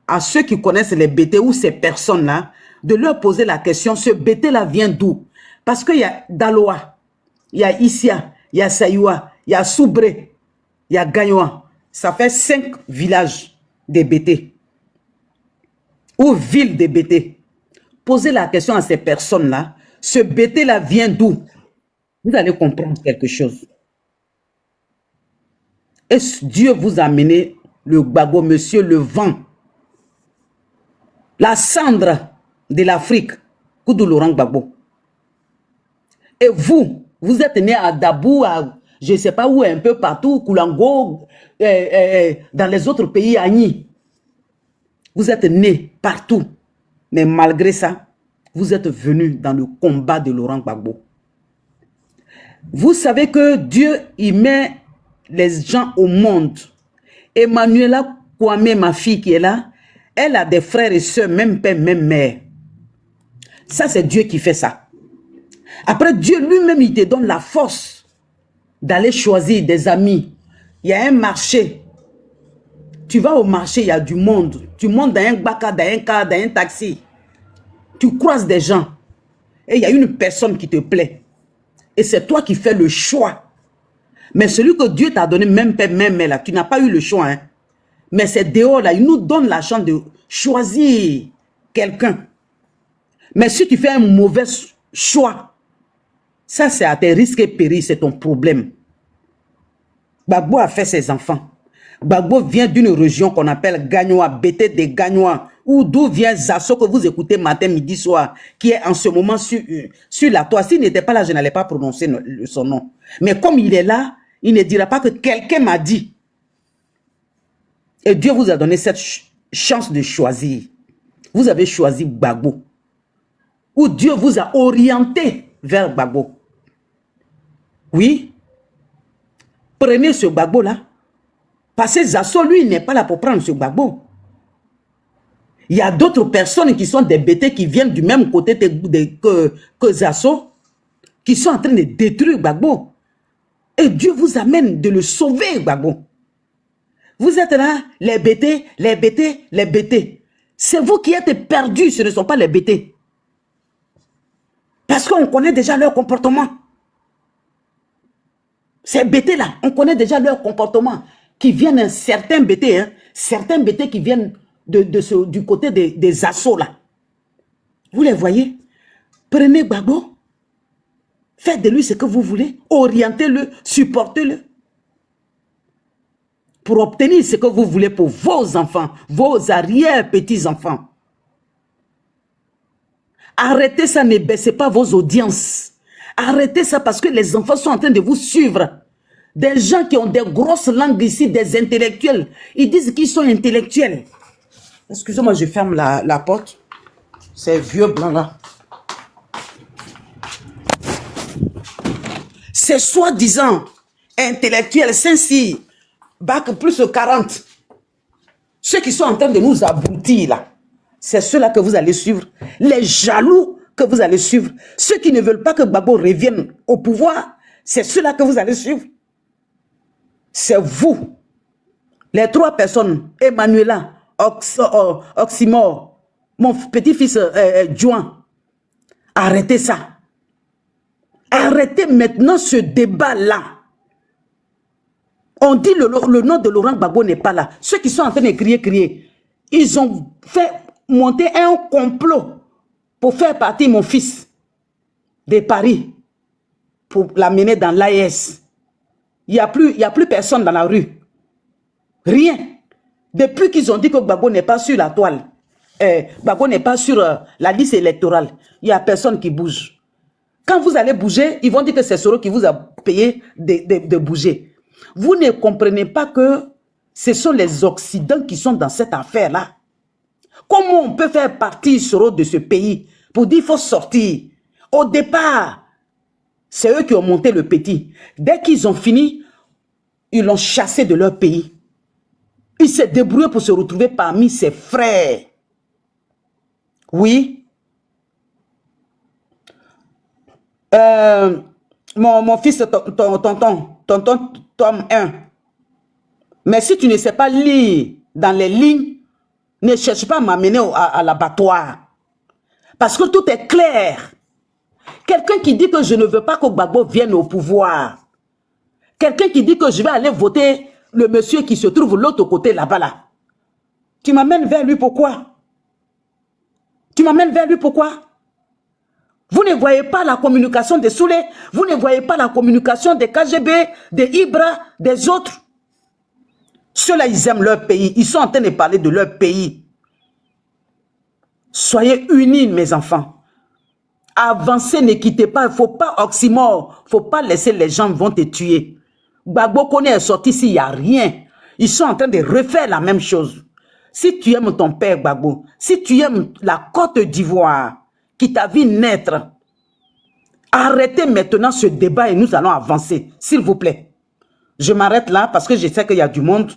à ceux qui connaissent les BT ou ces personnes-là, de leur poser la question, ce BT-là vient d'où? Parce qu'il y a Daloa, il y a Issia, il y a Sayoua, il y a Soubré, il y a Gagnois. Ça fait 5 villages de BT. Ou villes de BT. Posez la question à ces personnes-là. Ce BT-là vient d'où? Vous allez comprendre quelque chose. Et Dieu vous a amené le Gbagbo, monsieur le vent. La cendre de l'Afrique. Koudou Laurent Gbagbo. Et vous êtes né à Dabou, à je ne sais pas où, un peu partout, Koulango, dans les autres pays, à Nîmes. Vous êtes né partout. Mais malgré ça, vous êtes venu dans le combat de Laurent Gbagbo. Vous savez que Dieu, il met les gens au monde. Emmanuela Kwame, ma fille qui est là, elle a des frères et sœurs, même père, même mère. Ça, c'est Dieu qui fait ça. Après, Dieu lui-même, il te donne la force d'aller choisir des amis. Il y a un marché. Tu vas au marché, il y a du monde. Tu montes dans un baka, dans un car, dans un taxi. Tu croises des gens. Et il y a une personne qui te plaît. Et c'est toi qui fais le choix. Mais celui que Dieu t'a donné, même père, même mère, là, tu n'as pas eu le choix. Hein? Mais c'est dehors, là, il nous donne la chance de choisir quelqu'un. Mais si tu fais un mauvais choix, ça c'est à tes risques et périls, c'est ton problème. Gbagbo a fait ses enfants. Gbagbo vient d'une région qu'on appelle Gagnois, BT des Gagnois, ou d'où vient Zasso que vous écoutez matin, midi, soir, qui est en ce moment sur la toile. S'il n'était pas là, je n'allais pas prononcer son nom. Mais comme il est là, il ne dira pas que quelqu'un m'a dit. Et Dieu vous a donné cette chance de choisir. Vous avez choisi Gbagbo. Ou Dieu vous a orienté vers Gbagbo. Oui. Prenez ce Gbagbo-là. Parce que Zasso, lui, il n'est pas là pour prendre ce Gbagbo. Il y a d'autres personnes qui sont des BT qui viennent du même côté que Zasso, qui sont en train de détruire Gbagbo. Et Dieu vous amène de le sauver, Gbagbo. Vous êtes là, les BT, les BT, les BT. C'est vous qui êtes perdus, ce ne sont pas les BT. Parce qu'on connaît déjà leur comportement. Ces BT-là, on connaît déjà leur comportement. Qui viennent, certains BT, hein, certains BT qui viennent du côté des assauts là. Vous les voyez? Prenez Gbagbo. Faites de lui ce que vous voulez. Orientez-le, supportez-le. Pour obtenir ce que vous voulez pour vos enfants, vos arrière-petits-enfants. Arrêtez ça, ne baissez pas vos audiences. Arrêtez ça parce que les enfants sont en train de vous suivre. Des gens qui ont des grosses langues ici, des intellectuels. Ils disent qu'ils sont intellectuels. Excusez-moi, je ferme la porte. Ces vieux blancs-là. Ces soi-disant intellectuels, Saint-Cyr, bac plus de 40. Ceux qui sont en train de nous abrutir là. C'est ceux-là que vous allez suivre. Les jaloux que vous allez suivre. Ceux qui ne veulent pas que Gbagbo revienne au pouvoir, c'est ceux-là que vous allez suivre. C'est vous. Les 3 personnes, Emmanuela, Oxymore, mon petit-fils Juan. Arrêtez ça. Arrêtez maintenant ce débat-là. On dit le nom de Laurent Gbagbo n'est pas là. Ceux qui sont en train de crier, ils ont fait monter un complot pour faire partir mon fils de Paris, pour l'amener dans l'AES. Il n'y a plus personne dans la rue. Rien. Depuis qu'ils ont dit que Gbagbo n'est pas sur la toile, Gbagbo n'est pas sur la liste électorale, il n'y a personne qui bouge. Quand vous allez bouger, ils vont dire que c'est Soro qui vous a payé de bouger. Vous ne comprenez pas que ce sont les Occidentaux qui sont dans cette affaire-là. Comment on peut faire partie Soro de ce pays pour dire qu'il faut sortir? Au départ, c'est eux qui ont monté le petit. Dès qu'ils ont fini, ils l'ont chassé de leur pays. Il s'est débrouillé pour se retrouver parmi ses frères. Oui. Mon fils, tonton, tome 1. Mais si tu ne sais pas lire dans les lignes, ne cherche pas à m'amener à l'abattoir. Parce que tout est clair. Quelqu'un qui dit que je ne veux pas que Gbagbo vienne au pouvoir. Quelqu'un qui dit que je vais aller voter le monsieur qui se trouve de l'autre côté là-bas là. Tu m'amènes vers lui pourquoi? Tu m'amènes vers lui pourquoi? Vous ne voyez pas la communication des Soulé, vous ne voyez pas la communication des KGB, des Ibra, des autres. Ceux-là, ils aiment leur pays. Ils sont en train de parler de leur pays. Soyez unis, mes enfants. Avancez, ne quittez pas. Il ne faut pas oxymore. Il ne faut pas laisser les gens vont te tuer. Gbagbo Kone est sorti ici, il n'y a rien. Ils sont en train de refaire la même chose. Si tu aimes ton père Gbagbo, si tu aimes la Côte d'Ivoire qui t'a vu naître, arrêtez maintenant ce débat et nous allons avancer, s'il vous plaît. Je m'arrête là parce que je sais qu'il y a du monde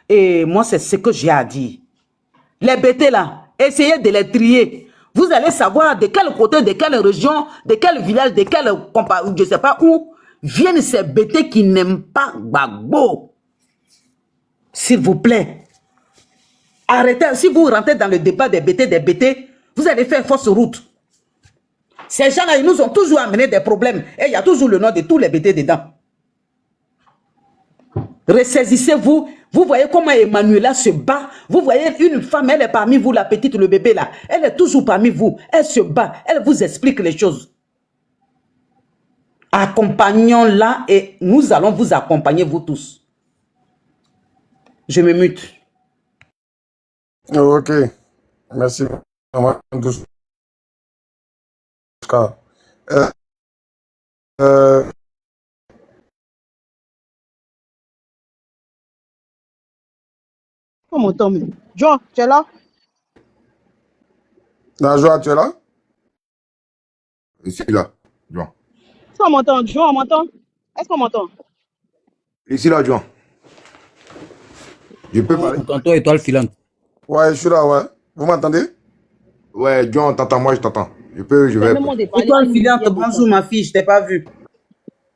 et moi, c'est ce que j'ai à dire. Les bêtés là, essayez de les trier. Vous allez savoir de quel côté, de quelle région, de quel village, de quel je ne sais pas où viennent ces bêtés qui n'aiment pas Gbagbo. S'il vous plaît. Arrêtez. Si vous rentrez dans le débat des bêtés, vous allez faire fausse route. Ces gens-là, ils nous ont toujours amené des problèmes. Et il y a toujours le nom de tous les bêtés dedans. Ressaisissez-vous. Vous voyez comment Emmanuela se bat. Vous voyez une femme, elle est parmi vous, la petite, le bébé là. Elle est toujours parmi vous. Elle se bat. Elle vous explique les choses. Accompagnons-la et nous allons vous accompagner, vous tous. Je me mute. Ok. Merci. On m'entend, mais. John, tu es là? La joie, tu es là? Je suis là, John. Est-ce qu'on m'entend? John, on m'entend? Est-ce qu'on m'entend? Ici là, John. Je peux parler? Tonton étoile filante. Ouais, je suis là, ouais. Vous m'entendez? Ouais, John, t'entends, moi je t'entends. Je vais. Étoile filante, bonjour ma fille, je t'ai pas vu.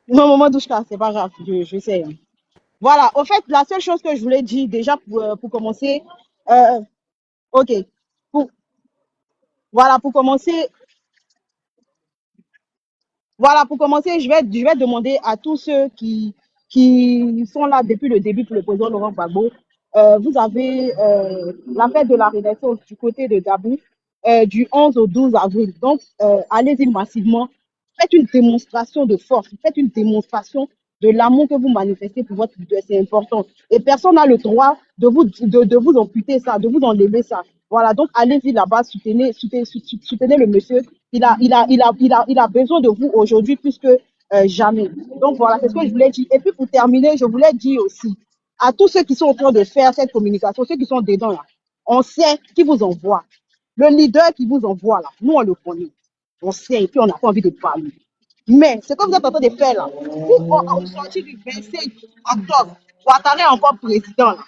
Non, maman Douchka, c'est pas grave, je sais. Voilà, au fait, la seule chose que je voulais dire déjà pour commencer, ok, voilà, pour commencer, je vais demander à tous ceux qui sont là depuis le début pour le président Laurent Gbagbo. Vous avez la fête de la Renaissance du côté de Dabou du 11 au 12 avril. Donc, allez-y massivement. Faites une démonstration de force. Faites une démonstration de l'amour que vous manifestez pour votre leader. C'est important. Et personne n'a le droit de vous amputer ça, de vous enlever ça. Voilà, donc allez-y là-bas, soutenez le monsieur. Il a besoin de vous aujourd'hui plus que jamais. Donc voilà, c'est ce que je voulais dire. Et puis pour terminer, je voulais dire aussi à tous ceux qui sont en train de faire cette communication, ceux qui sont dedans là, on sait qui vous envoie. Le leader qui vous envoie là, nous on le connaît. On sait et puis on n'a pas envie de parler. Mais ce que vous êtes en train de faire là, si on sortit du 25 octobre, Ouattara est encore président là.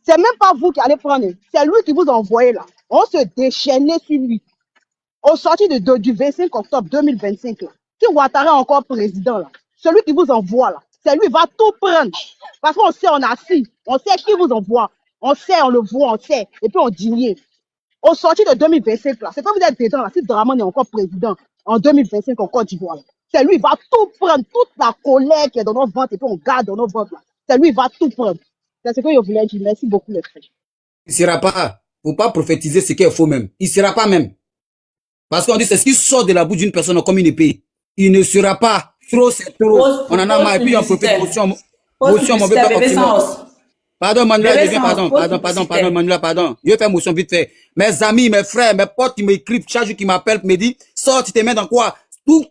C'est même pas vous qui allez prendre, c'est lui qui vous a envoyé là. On se déchaînait sur lui. Au sorti du 25 octobre 2025 là, si Ouattara est encore président là, celui qui vous envoie là, c'est lui qui va tout prendre. Parce qu'on sait, on a assis, on sait qui vous envoie, on sait, on le voit, on sait, et puis on digne. Au sorti de 2025 là, c'est pas vous êtes dedans là, si Dramane est encore président en 2025 en Côte d'Ivoire, c'est lui qui va tout prendre, toute la colère qui est dans nos ventres, et puis on garde dans nos ventres là. C'est lui qui va tout prendre. C'est ce que je voulais dire. Merci beaucoup les frères. Il ne sera pas. Il ne faut pas prophétiser ce qui est faux même. Il ne sera pas même. Parce qu'on dit c'est ce qui sort de la bouche d'une personne comme une épée. Il ne sera pas. Trop, c'est trop. On en a marre. Et puis on prophétise. Motion, on ne veut pas continuer. Pardon, Manuela, je viens, pardon, Manuela, pardon. Je vais faire motion vite fait. Mes amis, mes frères, mes potes qui m'écrivent chaque jour, qui m'appellent, me disent, sors, tu te mets dans quoi?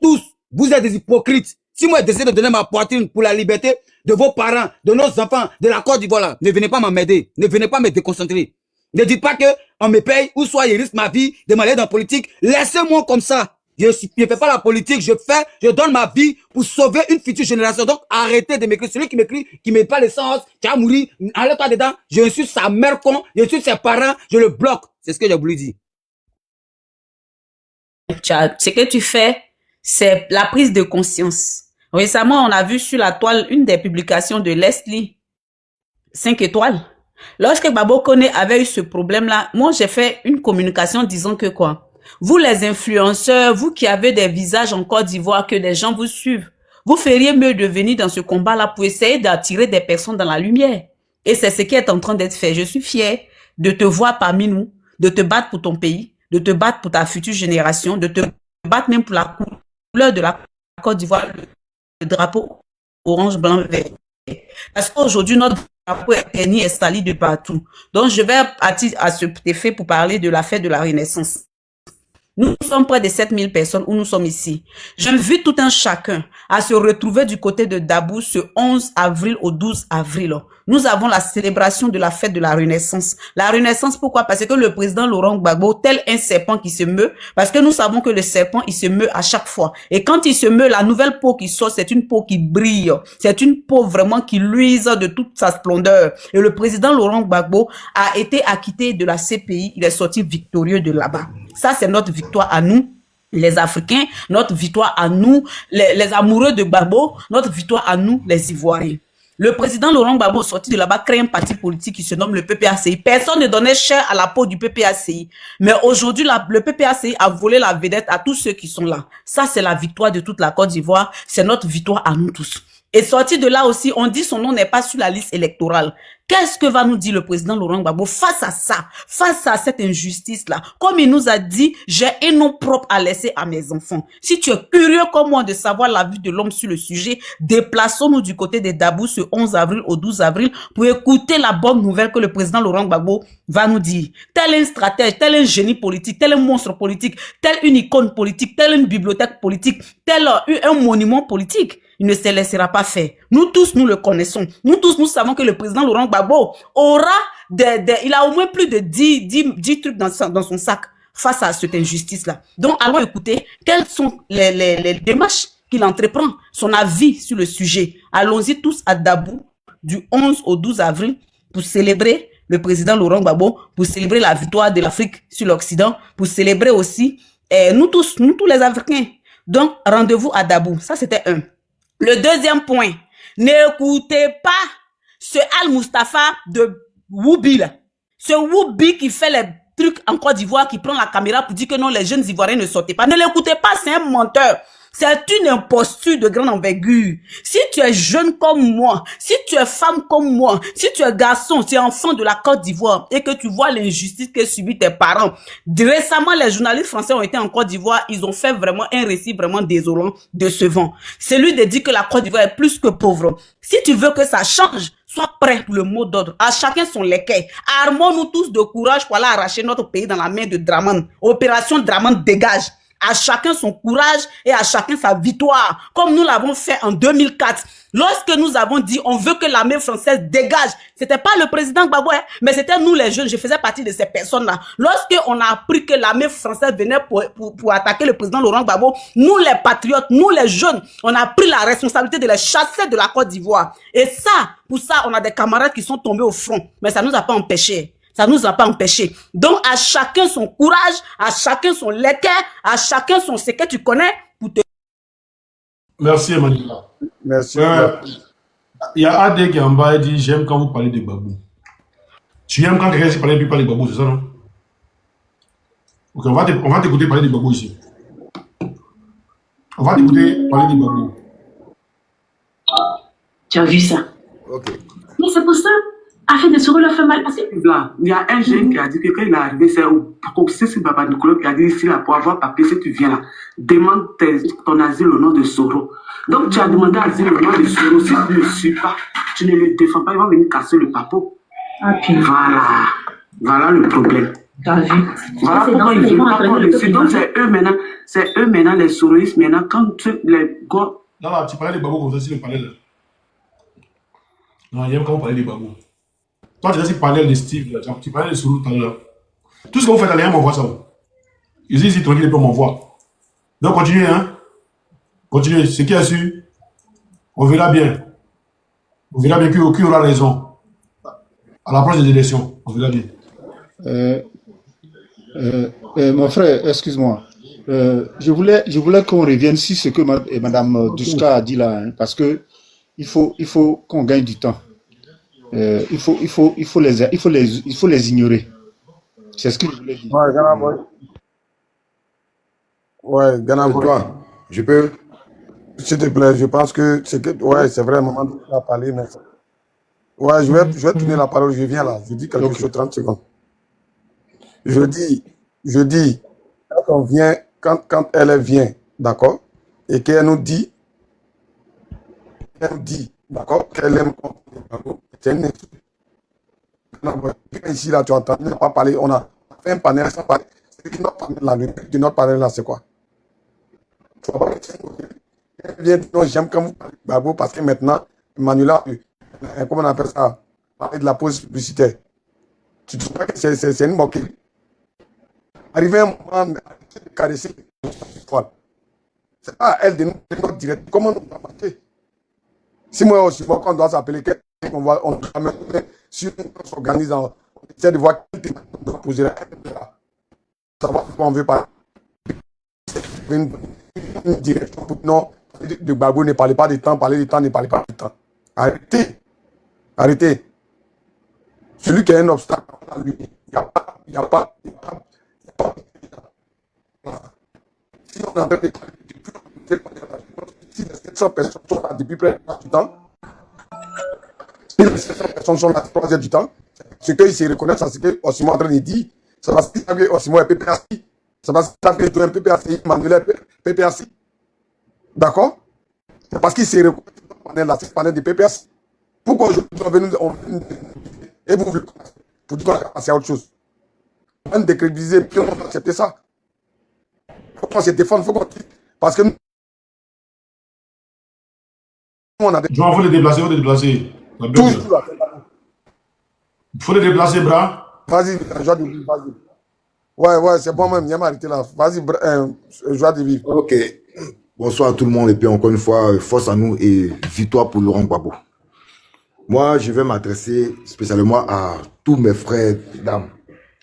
tous, vous êtes des hypocrites. Si moi, je décide de donner ma poitrine pour la liberté de vos parents, de nos enfants, de la Côte d'Ivoire, là, ne venez pas m'emmerder. Ne venez pas me déconcentrer. Ne dites pas qu'on me paye ou soit il risque ma vie de m'aller dans la politique. Laissez-moi comme ça. Je ne fais pas la politique, je donne ma vie pour sauver une future génération. Donc, arrêtez de m'écrire. Celui qui m'écrit, qui ne met pas l'essence, tu vas mourir, enlève-toi dedans. Je suis sa mère con, je suis ses parents, je le bloque. C'est ce que j'ai voulu dire. Ce que tu fais, c'est la prise de conscience. Récemment, on a vu sur la toile une des publications de Leslie, 5 étoiles. Lorsque Babo Koné avait eu ce problème-là, moi, j'ai fait une communication disant que quoi? Vous, les influenceurs, vous qui avez des visages en Côte d'Ivoire, que les gens vous suivent, vous feriez mieux de venir dans ce combat-là pour essayer d'attirer des personnes dans la lumière. Et c'est ce qui est en train d'être fait. Je suis fier de te voir parmi nous, de te battre pour ton pays, de te battre pour ta future génération, de te battre même pour la couleur de la Côte d'Ivoire, le drapeau orange, blanc, vert. Parce qu'aujourd'hui, notre drapeau est terni et sali de partout. Donc, je vais à ce effet pour parler de la fête de la Renaissance. Nous sommes près de 7000 personnes où nous sommes ici. J'invite tout un chacun à se retrouver du côté de Dabou ce 11 avril au 12 avril. Nous avons la célébration de la fête de la Renaissance. La Renaissance, pourquoi? Parce que le président Laurent Gbagbo, tel un serpent qui se meut, parce que nous savons que le serpent, il se meut à chaque fois. Et quand il se meut, la nouvelle peau qui sort, c'est une peau qui brille. C'est une peau vraiment qui luise de toute sa splendeur. Et le président Laurent Gbagbo a été acquitté de la CPI. Il est sorti victorieux de là-bas. Ça, c'est notre victoire à nous, les Africains, notre victoire à nous, les amoureux de Gbagbo, notre victoire à nous, les Ivoiriens. Le président Laurent Gbagbo, sorti de là-bas, crée un parti politique qui se nomme le PPACI. Personne ne donnait cher à la peau du PPACI. Mais aujourd'hui, le PPACI a volé la vedette à tous ceux qui sont là. Ça, c'est la victoire de toute la Côte d'Ivoire. C'est notre victoire à nous tous. Et sorti de là aussi, on dit son nom n'est pas sur la liste électorale. Qu'est-ce que va nous dire le président Laurent Gbagbo face à ça, face à cette injustice-là? Comme il nous a dit, j'ai un nom propre à laisser à mes enfants. Si tu es curieux comme moi de savoir la vue de l'homme sur le sujet, déplaçons-nous du côté des Dabou ce 11 avril au 12 avril pour écouter la bonne nouvelle que le président Laurent Gbagbo va nous dire. Tel un stratège, tel un génie politique, tel un monstre politique, tel une icône politique, tel une bibliothèque politique, tel un monument politique. Il ne se laissera pas faire. Nous tous, nous le connaissons. Nous tous, nous savons que le président Laurent Gbagbo aura il a au moins plus de 10 trucs dans son sac face à cette injustice-là. Donc, allons écouter quelles sont les démarches qu'il entreprend, son avis sur le sujet. Allons-y tous à Dabou du 11 au 12 avril pour célébrer le président Laurent Gbagbo, pour célébrer la victoire de l'Afrique sur l'Occident, pour célébrer aussi nous tous les Africains. Donc, rendez-vous à Dabou. Ça, c'était un. Le deuxième point, n'écoutez pas ce Al-Mustafa de Woubi là. Ce Woubi qui fait les trucs en Côte d'Ivoire, qui prend la caméra pour dire que non, les jeunes Ivoiriens ne sortaient pas. Ne l'écoutez pas, c'est un menteur. C'est une imposture de grande envergure. Si tu es jeune comme moi, si tu es femme comme moi, si tu es garçon, tu es enfant de la Côte d'Ivoire et que tu vois l'injustice que subissent tes parents. Récemment, les journalistes français ont été en Côte d'Ivoire, ils ont fait vraiment un récit vraiment désolant, décevant. Celui de dire que la Côte d'Ivoire est plus que pauvre. Si tu veux que ça change, sois prêt pour le mot d'ordre. À chacun son léquet. Armons-nous tous de courage pour aller arracher notre pays dans la main de Draman. Opération Draman dégage. À chacun son courage et à chacun sa victoire, comme nous l'avons fait en 2004. Lorsque nous avons dit on veut que l'armée française dégage, c'était pas le président Gbagbo, mais c'était nous les jeunes. Je faisais partie de ces personnes-là. Lorsque on a appris que l'armée française venait pour attaquer le président Laurent Gbagbo, nous les patriotes, nous les jeunes, on a pris la responsabilité de les chasser de la Côte d'Ivoire. Et ça, pour ça, on a des camarades qui sont tombés au front, mais ça nous a pas empêchés. Ça nous a pas empêché. Donc, à chacun son courage, à chacun son léquet, à chacun son ce que tu connais pour te... Merci, Emmanuel. Merci. Il y a Adé qui est en bas et dit j'aime quand vous parlez de Gbagbo. Tu aimes quand quelqu'un parle de Gbagbo, c'est ça, non? Ok, on va t'écouter parler de Gbagbo ici. On va t'écouter parler de Gbagbo. Tu as vu ça? Ok. Mais c'est pour ça. Afin de se relever mal, parce que là, il y a un jeune qui a dit que quand il est arrivé, c'est Baba Nicolas qui a dit ici là, pour avoir papier, si tu viens là, demande ton asile au nom de Soro. Donc tu as demandé asile au nom de Soro. Si tu ne le suis pas, tu ne le défends pas, il va venir casser le papeau. Ah, puis. Voilà le problème. T'as vu? Voilà C'est pourquoi dans ils ils veulent vont pas entraîner qu'on le le peuple suive. Donc ivoirien. c'est eux maintenant les souristes maintenant. Quand les gars. Non, là, tu parlais des babos comme ça, c'est le panel. Non, il y a quand on parlait des babos. Toi, tu as dit panel de Steve, là, tu parlais de Soulou tout à l'heure. Tout ce que vous faites, allez, m'envoie ça. Ici, tranquille, et puis on m'envoie. Donc, continuez, hein. Continuez. Ce qui est sûr, on verra bien. On verra bien qui aura raison. À l'approche des élections, on verra bien. Mon frère, excuse-moi. Je voulais qu'on revienne sur ce que Madame Duska a dit là, hein, parce que il faut qu'on gagne du temps. Il faut les ignorer. C'est ce que je voulais dire. Ouais, Ghana Boy. Ouais, Ghana Boy. Toi, je peux. S'il te plaît, je pense que c'est que. Ouais, c'est vrai, maman a parlé, mais. Ouais, je vais tourner la parole, je viens là. Je dis quelque chose, 30 secondes. Je dis, quand elle vient, d'accord, et qu'elle nous dit, d'accord, qu'elle aime c'est une insulte. Ici, là, tu entends, on n'a pas parlé, on a fait un panel sans parler. C'est notre panel là, c'est quoi? Tu vois pas que c'est elle vient, non, j'aime quand vous parlez de Gbagbo parce que maintenant, Manuela, comment on appelle ça? Parler de la pause publicitaire. Tu trouves pas que c'est une moquerie? Arriver un moment de caresser les poils. C'est pas à elle de nous notre direct. Comment on va marcher? Si moi aussi, quand on doit s'appeler, on va si on s'organise, on essaie de voir quel thème on doit poser là. Ça va, on veut pas. Une direction pour non, de Gbagbo ne parlez pas du temps, parlez du temps, ne parlez pas du temps. Arrêtez. Arrêtez. Celui qui a un obstacle, lui, il n'y a pas. Si on a en train de si les 700 personnes sont là depuis près du temps, si les 700 personnes sont là 3 heures du temps, ce qu'ils se reconnaissent à ce que Osimhen est en train de dire, ça va se dire que Osimhen est PPAC, ça va se dire que un PPAC, Manuel est PPAC. D'accord? C'est parce qu'ils se reconnaissent dans le panel là, c'est le panel de PPAC. Pourquoi aujourd'hui on veut et vous voulez pour dire qu'on a passé à autre chose? On va décrédibiliser, puis on va accepter ça. Il faut qu'on se défende, il faut qu'on. Parce que nous, on a des. João, il faut les déplacer, Toujours. Il faut les déplacer, bras. Vas-y, joie de vivre, vas-y. Ouais, c'est bon même, il y a arrêté là. Vas-y, joie de vivre. Ok. Bonsoir à tout le monde et puis encore une fois, force à nous et victoire pour Laurent Gbagbo. Moi, je vais m'adresser spécialement à tous mes frères, dames,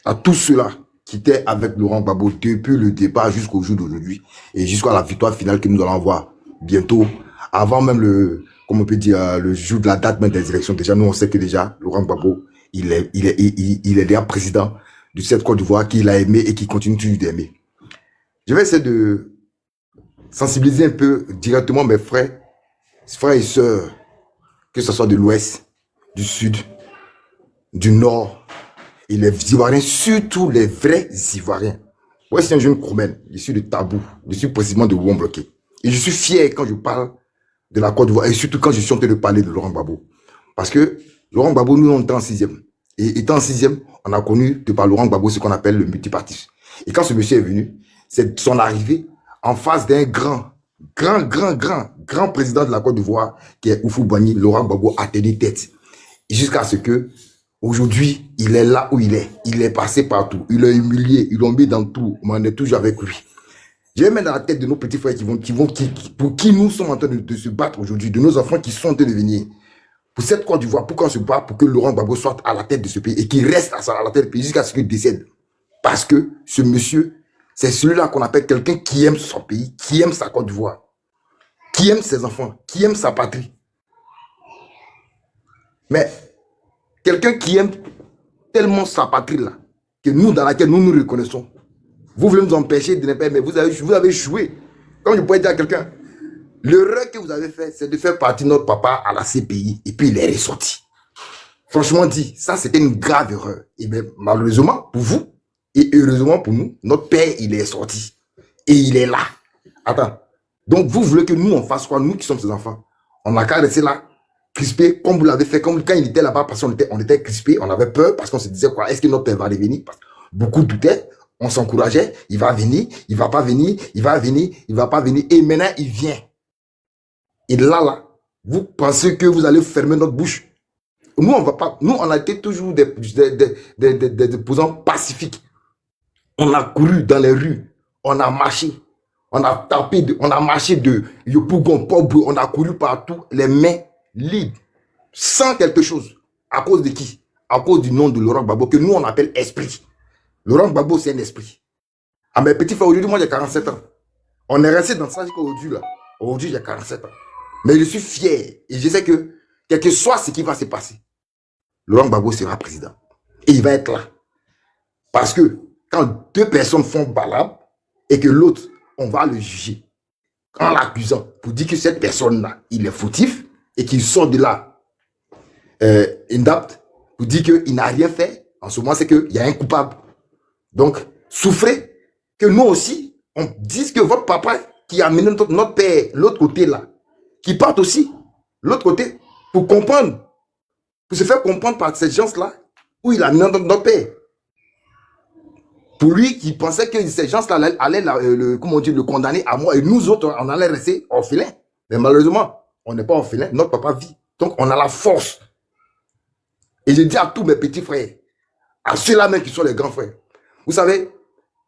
à tous ceux-là qui étaient avec Laurent Gbagbo depuis le départ jusqu'au jour d'aujourd'hui et jusqu'à la victoire finale que nous allons avoir bientôt, avant même comme on peut dire, le jour de la date même des élections. Déjà, nous, on sait que déjà, Laurent Gbagbo, il est déjà président de cette Côte d'Ivoire qu'il a aimé et qui continue toujours d'aimer. Je vais essayer de sensibiliser un peu directement mes frères et sœurs, que ce soit de l'Ouest, du Sud, du Nord, et les Ivoiriens, surtout les vrais Ivoiriens. Moi, je suis un jeune Kroumen, je suis de Tabou, je suis précisément de Wouambloqué. Et je suis fier quand je parle de la Côte d'Ivoire, et surtout quand je suis en train de parler de Laurent Gbagbo. Parce que Laurent Gbagbo, nous, on était en 6e. Et étant en 6e, on a connu, de par Laurent Gbagbo, ce qu'on appelle le multipartisme. Et quand ce monsieur est venu, c'est son arrivée en face d'un grand président de la Côte d'Ivoire, qui est Houphouët-Boigny. Laurent Gbagbo a tenu tête. Et jusqu'à ce que, aujourd'hui, il est là où il est. Il est passé partout. Il est humilié. Ils l'ont mis dans tout. Mais on est toujours avec lui. Je vais mettre dans la tête de nos petits frères pour qui nous sommes en train de se battre aujourd'hui, de nos enfants qui sont en train de venir. Pour cette Côte d'Ivoire, pourquoi on se bat pour que Laurent Gbagbo soit à la tête de ce pays et qu'il reste à la tête du pays jusqu'à ce qu'il décède. Parce que ce monsieur, c'est celui-là qu'on appelle quelqu'un qui aime son pays, qui aime sa Côte d'Ivoire, qui aime ses enfants, qui aime sa patrie. Mais quelqu'un qui aime tellement sa patrie là, que nous, dans laquelle nous nous reconnaissons, vous voulez nous empêcher de ne pas aimer, vous avez joué. Comme je pourrais dire à quelqu'un, l'erreur que vous avez fait, c'est de faire partie de notre papa à la CPI et puis il est ressorti. Franchement dit, ça c'était une grave erreur. Et bien malheureusement pour vous, et heureusement pour nous, notre père il est sorti. Et il est là. Attends. Donc vous voulez que nous on fasse quoi, nous qui sommes ses enfants? On n'a qu'à rester là, crispé, comme vous l'avez fait, comme quand il était là-bas, parce qu'on était crispé, on avait peur, parce qu'on se disait quoi, est-ce que notre père va revenir? beaucoup doutaient, on s'encourageait, il va venir, il va pas venir, il va venir, il va pas venir. Et maintenant, il vient. Et là, vous pensez que vous allez fermer notre bouche? Nous, on va pas. Nous, on a été toujours des opposants pacifiques. On a couru dans les rues, on a marché, on a tapé, on a marché de Yopougon, Pobo, on a couru partout, les mains libres, sans quelque chose. À cause de qui? À cause du nom de Laurent Gbagbo, que nous, on appelle esprit. Laurent Gbagbo, c'est un esprit. À mes petits frères, aujourd'hui, moi, j'ai 47 ans. On est resté dans ça jusqu'à aujourd'hui, là. Aujourd'hui, j'ai 47 ans. Mais je suis fier. Et je sais que, quel que soit ce qui va se passer, Laurent Gbagbo sera président. Et il va être là. Parce que, quand deux personnes font balade, et que l'autre, on va le juger, en l'accusant, pour dire que cette personne-là, il est fautif, et qu'il sort de là, indapte, pour dire qu'il n'a rien fait, en ce moment, c'est qu'il y a un coupable. Donc, souffrez que nous aussi, on dise que votre papa qui a amené notre père, l'autre côté là, qui parte aussi, l'autre côté, pour comprendre, pour se faire comprendre par ces gens-là, où il a amené notre père. Pour lui, qui pensait que ces gens-là allaient le condamner à mort, et nous autres, on allait rester orphelins. Mais malheureusement, on n'est pas orphelins, notre papa vit. Donc, on a la force. Et je dis à tous mes petits frères, à ceux-là même qui sont les grands frères, vous savez,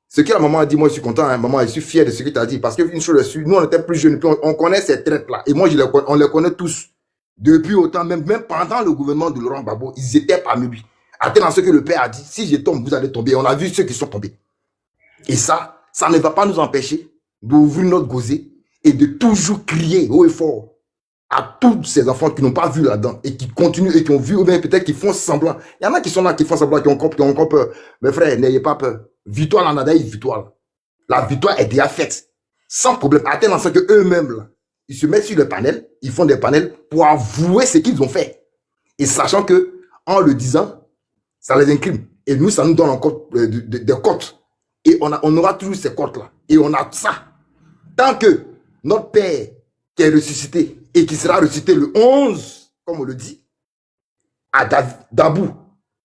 ce que la maman a dit, moi je suis content, hein, maman, je suis fier de ce que tu as dit, parce qu'une chose, nous on était plus jeunes, puis on connaît ces traites-là, et moi on les connaît tous, depuis autant, même pendant le gouvernement de Laurent Gbagbo, ils étaient parmi lui. Attends ce que le père a dit, si je tombe, vous allez tomber, on a vu ceux qui sont tombés. Et ça ne va pas nous empêcher d'ouvrir notre gosier et de toujours crier haut et fort à tous ces enfants qui n'ont pas vu là-dedans et qui continuent et qui ont vu, ou bien peut-être qui font semblant. Il y en a qui sont là, qui font semblant, qui ont encore peur. Mes frères, n'ayez pas peur. Victoire, en a une victoire. La victoire est déjà faite. Sans problème. Attends, ce que eux-mêmes, là, ils se mettent sur le panel, ils font des panels pour avouer ce qu'ils ont fait. Et sachant que, en le disant, ça les incrime. Et nous, ça nous donne encore des cotes. Et on aura toujours ces cotes-là. Et on a ça. Tant que notre Père qui est ressuscité et qui sera ressuscité le 11, comme on le dit, à Dabou,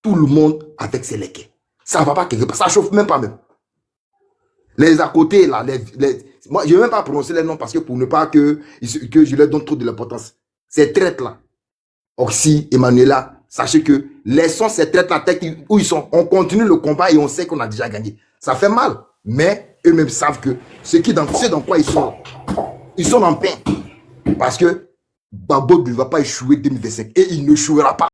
tout le monde avec ses léquets. Ça ne va pas quelque part. Ça ne chauffe même pas même. Les à côté, là, moi, je ne vais même pas prononcer les noms parce que pour ne pas que je leur donne trop de l'importance. Ces traites-là, Oxy, Emmanuela, sachez que laissons ces traites-là où ils sont. On continue le combat et on sait qu'on a déjà gagné. Ça fait mal, mais eux-mêmes savent que ce dans quoi ils sont en paix. Parce que Gbagbo ne va pas échouer 2025 et il ne échouera pas.